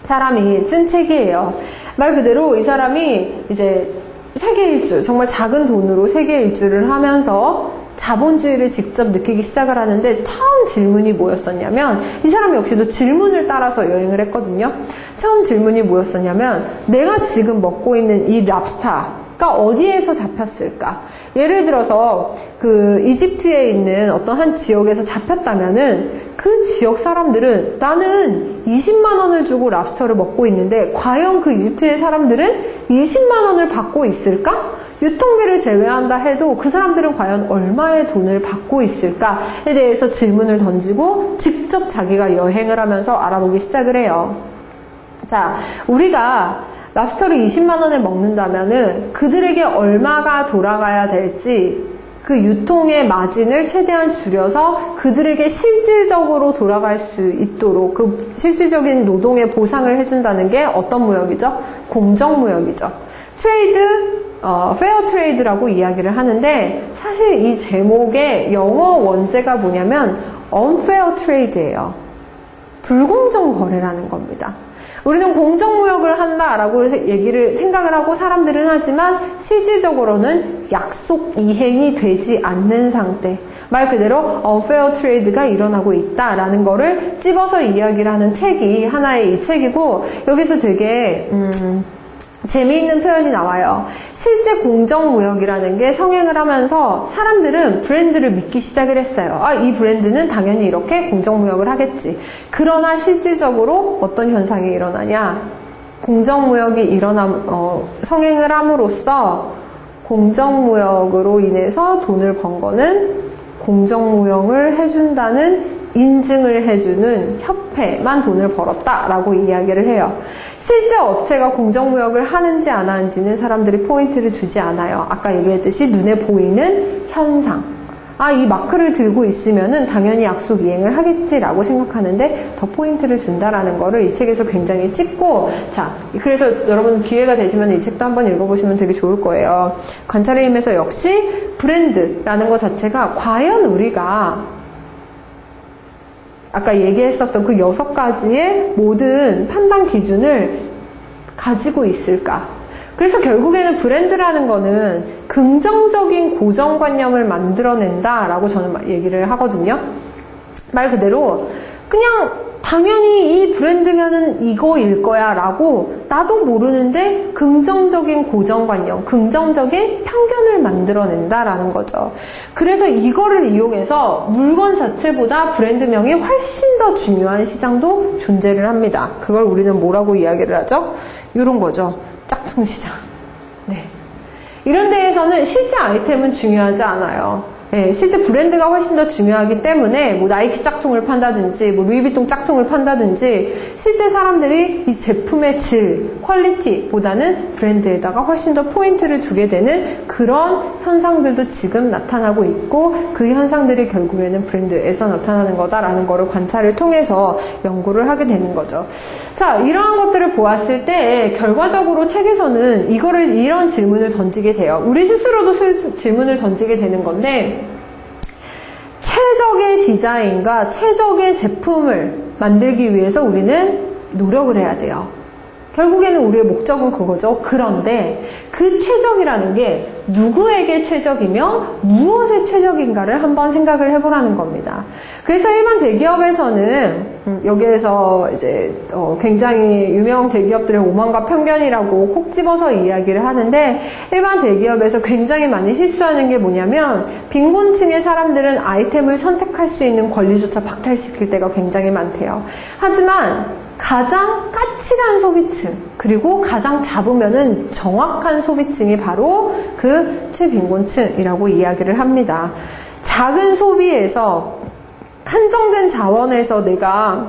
사람이 쓴 책이에요. 말 그대로 이 사람이 이제 세계 일주, 정말 작은 돈으로 세계 일주를 하면서 자본주의를 직접 느끼기 시작을 하는데, 처음 질문이 뭐였었냐면, 이 사람이 역시도 질문을 따라서 여행을 했거든요. 처음 질문이 뭐였었냐면, 내가 지금 먹고 있는 이 랍스타, 어디에서 잡혔을까? 예를 들어서 그 이집트에 있는 어떤 한 지역에서 잡혔다면은 그 지역 사람들은 나는 20만 원을 주고 랍스터를 먹고 있는데 과연 그 이집트의 사람들은 20만 원을 받고 있을까? 유통비를 제외한다 해도 그 사람들은 과연 얼마의 돈을 받고 있을까에 대해서 질문을 던지고 직접 자기가 여행을 하면서 알아보기 시작을 해요. 자, 우리가 랍스터를 20만 원에 먹는다면은 그들에게 얼마가 돌아가야 될지 그 유통의 마진을 최대한 줄여서 그들에게 실질적으로 돌아갈 수 있도록 그 실질적인 노동의 보상을 해준다는 게 어떤 무역이죠? 공정무역이죠. 트레이드, 페어 트레이드라고 이야기를 하는데 사실 이 제목의 영어 원제가 뭐냐면 unfair trade예요. 불공정 거래라는 겁니다. 우리는 공정무역을 한다라고 생각을 하고 사람들은 하지만 실질적으로는 약속 이행이 되지 않는 상태. 말 그대로 unfair trade가 일어나고 있다라는 거를 찝어서 이야기를 하는 책이 하나의 이 책이고 여기서 되게 재미있는 표현이 나와요. 실제 공정무역이라는 게 성행을 하면서 사람들은 브랜드를 믿기 시작을 했어요. 아, 이 브랜드는 당연히 이렇게 공정무역을 하겠지. 그러나 실질적으로 어떤 현상이 일어나냐? 공정무역이 성행을 함으로써 공정무역으로 인해서 돈을 번 거는 공정무역을 해준다는 인증을 해주는 협회만 돈을 벌었다라고 이야기를 해요. 실제 업체가 공정무역을 하는지 안 하는지는 사람들이 포인트를 주지 않아요. 아까 얘기했듯이 눈에 보이는 현상. 아, 이 마크를 들고 있으면은 당연히 약속 이행을 하겠지라고 생각하는데 더 포인트를 준다라는 거를 이 책에서 굉장히 찝고, 자, 그래서 여러분 기회가 되시면 이 책도 한번 읽어보시면 되게 좋을 거예요. 관찰의 힘에서 역시 브랜드라는 것 자체가 과연 우리가 아까 얘기했었던 그 6가지의 모든 판단 기준을 가지고 있을까? 그래서 결국에는 브랜드라는 거는 긍정적인 고정관념을 만들어낸다라고 저는 얘기를 하거든요. 말 그대로 그냥 당연히 이 브랜드면은 이거일 거야 라고 나도 모르는데 긍정적인 고정관념, 긍정적인 편견을 만들어낸다라는 거죠. 그래서 이거를 이용해서 물건 자체보다 브랜드명이 훨씬 더 중요한 시장도 존재를 합니다. 그걸 우리는 뭐라고 이야기를 하죠? 이런 거죠. 짝퉁 시장. 네. 이런 데에서는 실제 아이템은 중요하지 않아요. 네, 실제 브랜드가 훨씬 더 중요하기 때문에 뭐 나이키 짝퉁을 판다든지 뭐 루이비통 짝퉁을 판다든지 실제 사람들이 이 제품의 질, 퀄리티보다는 브랜드에다가 훨씬 더 포인트를 주게 되는 그런 현상들도 지금 나타나고 있고 그 현상들이 결국에는 브랜드에서 나타나는 거다라는 거를 관찰을 통해서 연구를 하게 되는 거죠. 자, 이러한 것들을 보았을 때 결과적으로 책에서는 이런 질문을 던지게 돼요. 우리 스스로도 질문을 던지게 되는 건데 최적의 디자인과 최적의 제품을 만들기 위해서 우리는 노력을 해야 돼요. 결국에는 우리의 목적은 그거죠. 그런데 그 최적이라는 게 누구에게 최적이며 무엇의 최적인가를 한번 생각을 해보라는 겁니다. 그래서 일반 대기업에서는 여기에서 이제 굉장히 유명 대기업들의 오만과 편견이라고 콕 집어서 이야기를 하는데 일반 대기업에서 굉장히 많이 실수하는 게 뭐냐면 빈곤층의 사람들은 아이템을 선택할 수 있는 권리조차 박탈시킬 때가 굉장히 많대요. 하지만 가장 까칠한 소비층 그리고 가장 잡으면은 정확한 소비층이 바로 그 최빈곤층이라고 이야기를 합니다. 작은 소비에서 한정된 자원에서 내가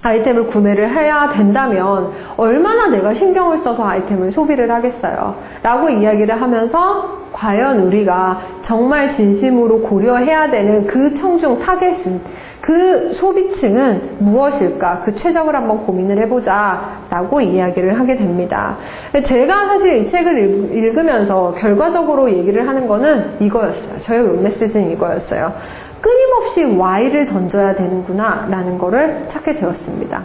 아이템을 구매를 해야 된다면 얼마나 내가 신경을 써서 아이템을 소비를 하겠어요 라고 이야기를 하면서 과연 우리가 정말 진심으로 고려해야 되는 그 청중 타겟은 그 소비층은 무엇일까? 그 최적을 한번 고민을 해보자 라고 이야기를 하게 됩니다. 제가 사실 이 책을 읽으면서 결과적으로 얘기를 하는 거는 이거였어요. 저의 메시지는 이거였어요. 끊임없이 Why를 던져야 되는구나 라는 거를 찾게 되었습니다.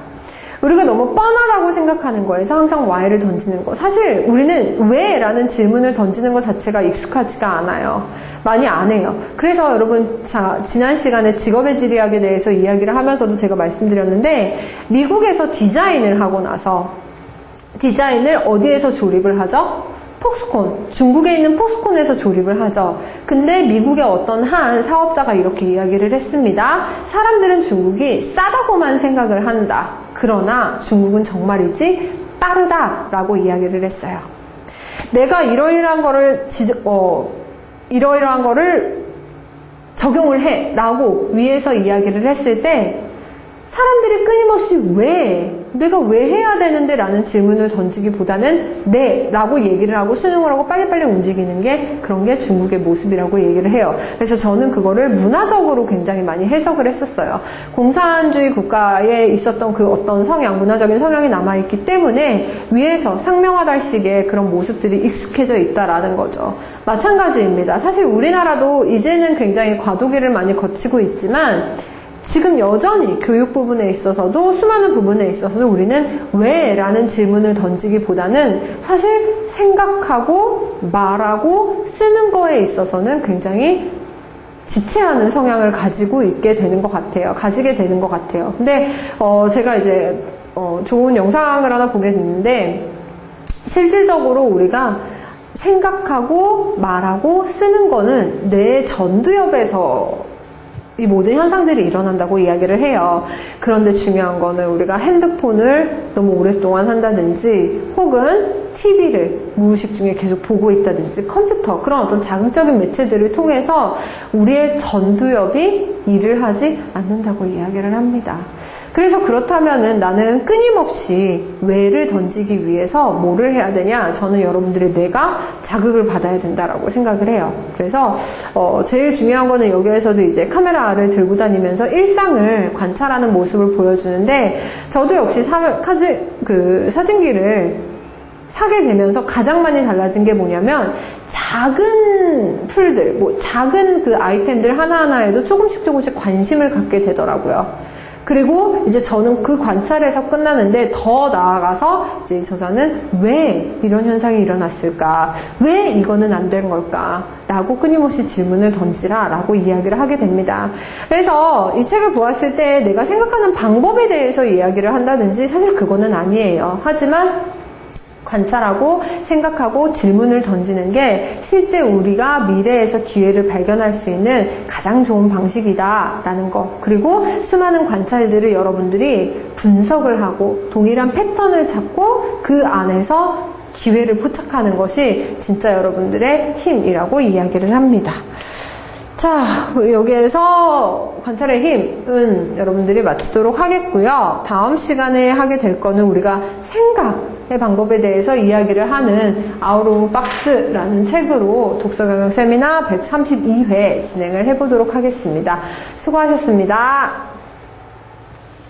우리가 너무 뻔하다고 생각하는 거에서 항상 Why를 던지는 거. 사실 우리는 왜? 라는 질문을 던지는 것 자체가 익숙하지가 않아요. 많이 안 해요. 그래서 여러분 지난 시간에 직업의 지리학에 대해서 이야기를 하면서도 제가 말씀드렸는데 미국에서 디자인을 하고 나서 디자인을 어디에서 조립을 하죠? 폭스콘, 중국에 있는 폭스콘에서 조립을 하죠. 근데 미국의 어떤 한 사업자가 이렇게 이야기를 했습니다. 사람들은 중국이 싸다고만 생각을 한다. 그러나 중국은 정말이지 빠르다라고 이야기를 했어요. 내가 이러이러한 거를 적용을 해 라고 위에서 이야기를 했을 때 사람들이 끊임없이 내가 왜 해야 되는데 라는 질문을 던지기보다는 네 라고 얘기를 하고 수능을 하고 빨리빨리 움직이는 게 그런 게 중국의 모습이라고 얘기를 해요. 그래서 저는 그거를 문화적으로 굉장히 많이 해석을 했었어요. 공산주의 국가에 있었던 그 어떤 성향, 문화적인 성향이 남아있기 때문에 위에서 상명하달식의 그런 모습들이 익숙해져 있다라는 거죠. 마찬가지입니다. 사실 우리나라도 이제는 굉장히 과도기를 많이 거치고 있지만 지금 여전히 교육 부분에 있어서도 수많은 부분에 있어서도 우리는 왜? 라는 질문을 던지기보다는 사실 생각하고 말하고 쓰는 거에 있어서는 굉장히 지체하는 성향을 가지게 되는 것 같아요. 근데 제가 이제 좋은 영상을 하나 보게 됐는데 실질적으로 우리가 생각하고 말하고 쓰는 거는 뇌 전두엽에서 이 모든 현상들이 일어난다고 이야기를 해요. 그런데 중요한 거는 우리가 핸드폰을 너무 오랫동안 한다든지 혹은 TV를 무의식 중에 계속 보고 있다든지 컴퓨터 그런 어떤 자극적인 매체들을 통해서 우리의 전두엽이 일을 하지 않는다고 이야기를 합니다. 그래서 그렇다면은 나는 끊임없이 왜를 던지기 위해서 뭐를 해야 되냐? 저는 여러분들의 뇌가 자극을 받아야 된다라고 생각을 해요. 그래서 제일 중요한 거는 여기에서도 이제 카메라를 들고 다니면서 일상을 관찰하는 모습을 보여주는데 저도 역시 사진기를 사게 되면서 가장 많이 달라진 게 뭐냐면 작은 풀들, 작은 그 아이템들 하나하나에도 조금씩 관심을 갖게 되더라고요. 그리고 이제 저는 그 관찰에서 끝나는데 더 나아가서 이제 저자는 왜 이런 현상이 일어났을까? 왜 이거는 안 된 걸까? 라고 끊임없이 질문을 던지라 라고 이야기를 하게 됩니다. 그래서 이 책을 보았을 때 내가 생각하는 방법에 대해서 이야기를 한다든지 사실 그거는 아니에요. 하지만 관찰하고 생각하고 질문을 던지는 게 실제 우리가 미래에서 기회를 발견할 수 있는 가장 좋은 방식이다라는 거. 그리고 수많은 관찰들을 여러분들이 분석을 하고 동일한 패턴을 찾고 그 안에서 기회를 포착하는 것이 진짜 여러분들의 힘이라고 이야기를 합니다. 자, 우리 여기에서 관찰의 힘은 여러분들이 마치도록 하겠고요. 다음 시간에 하게 될 거는 우리가 생각의 방법에 대해서 이야기를 하는 Out of Box라는 책으로 독서경영 세미나 132회 진행을 해보도록 하겠습니다. 수고하셨습니다.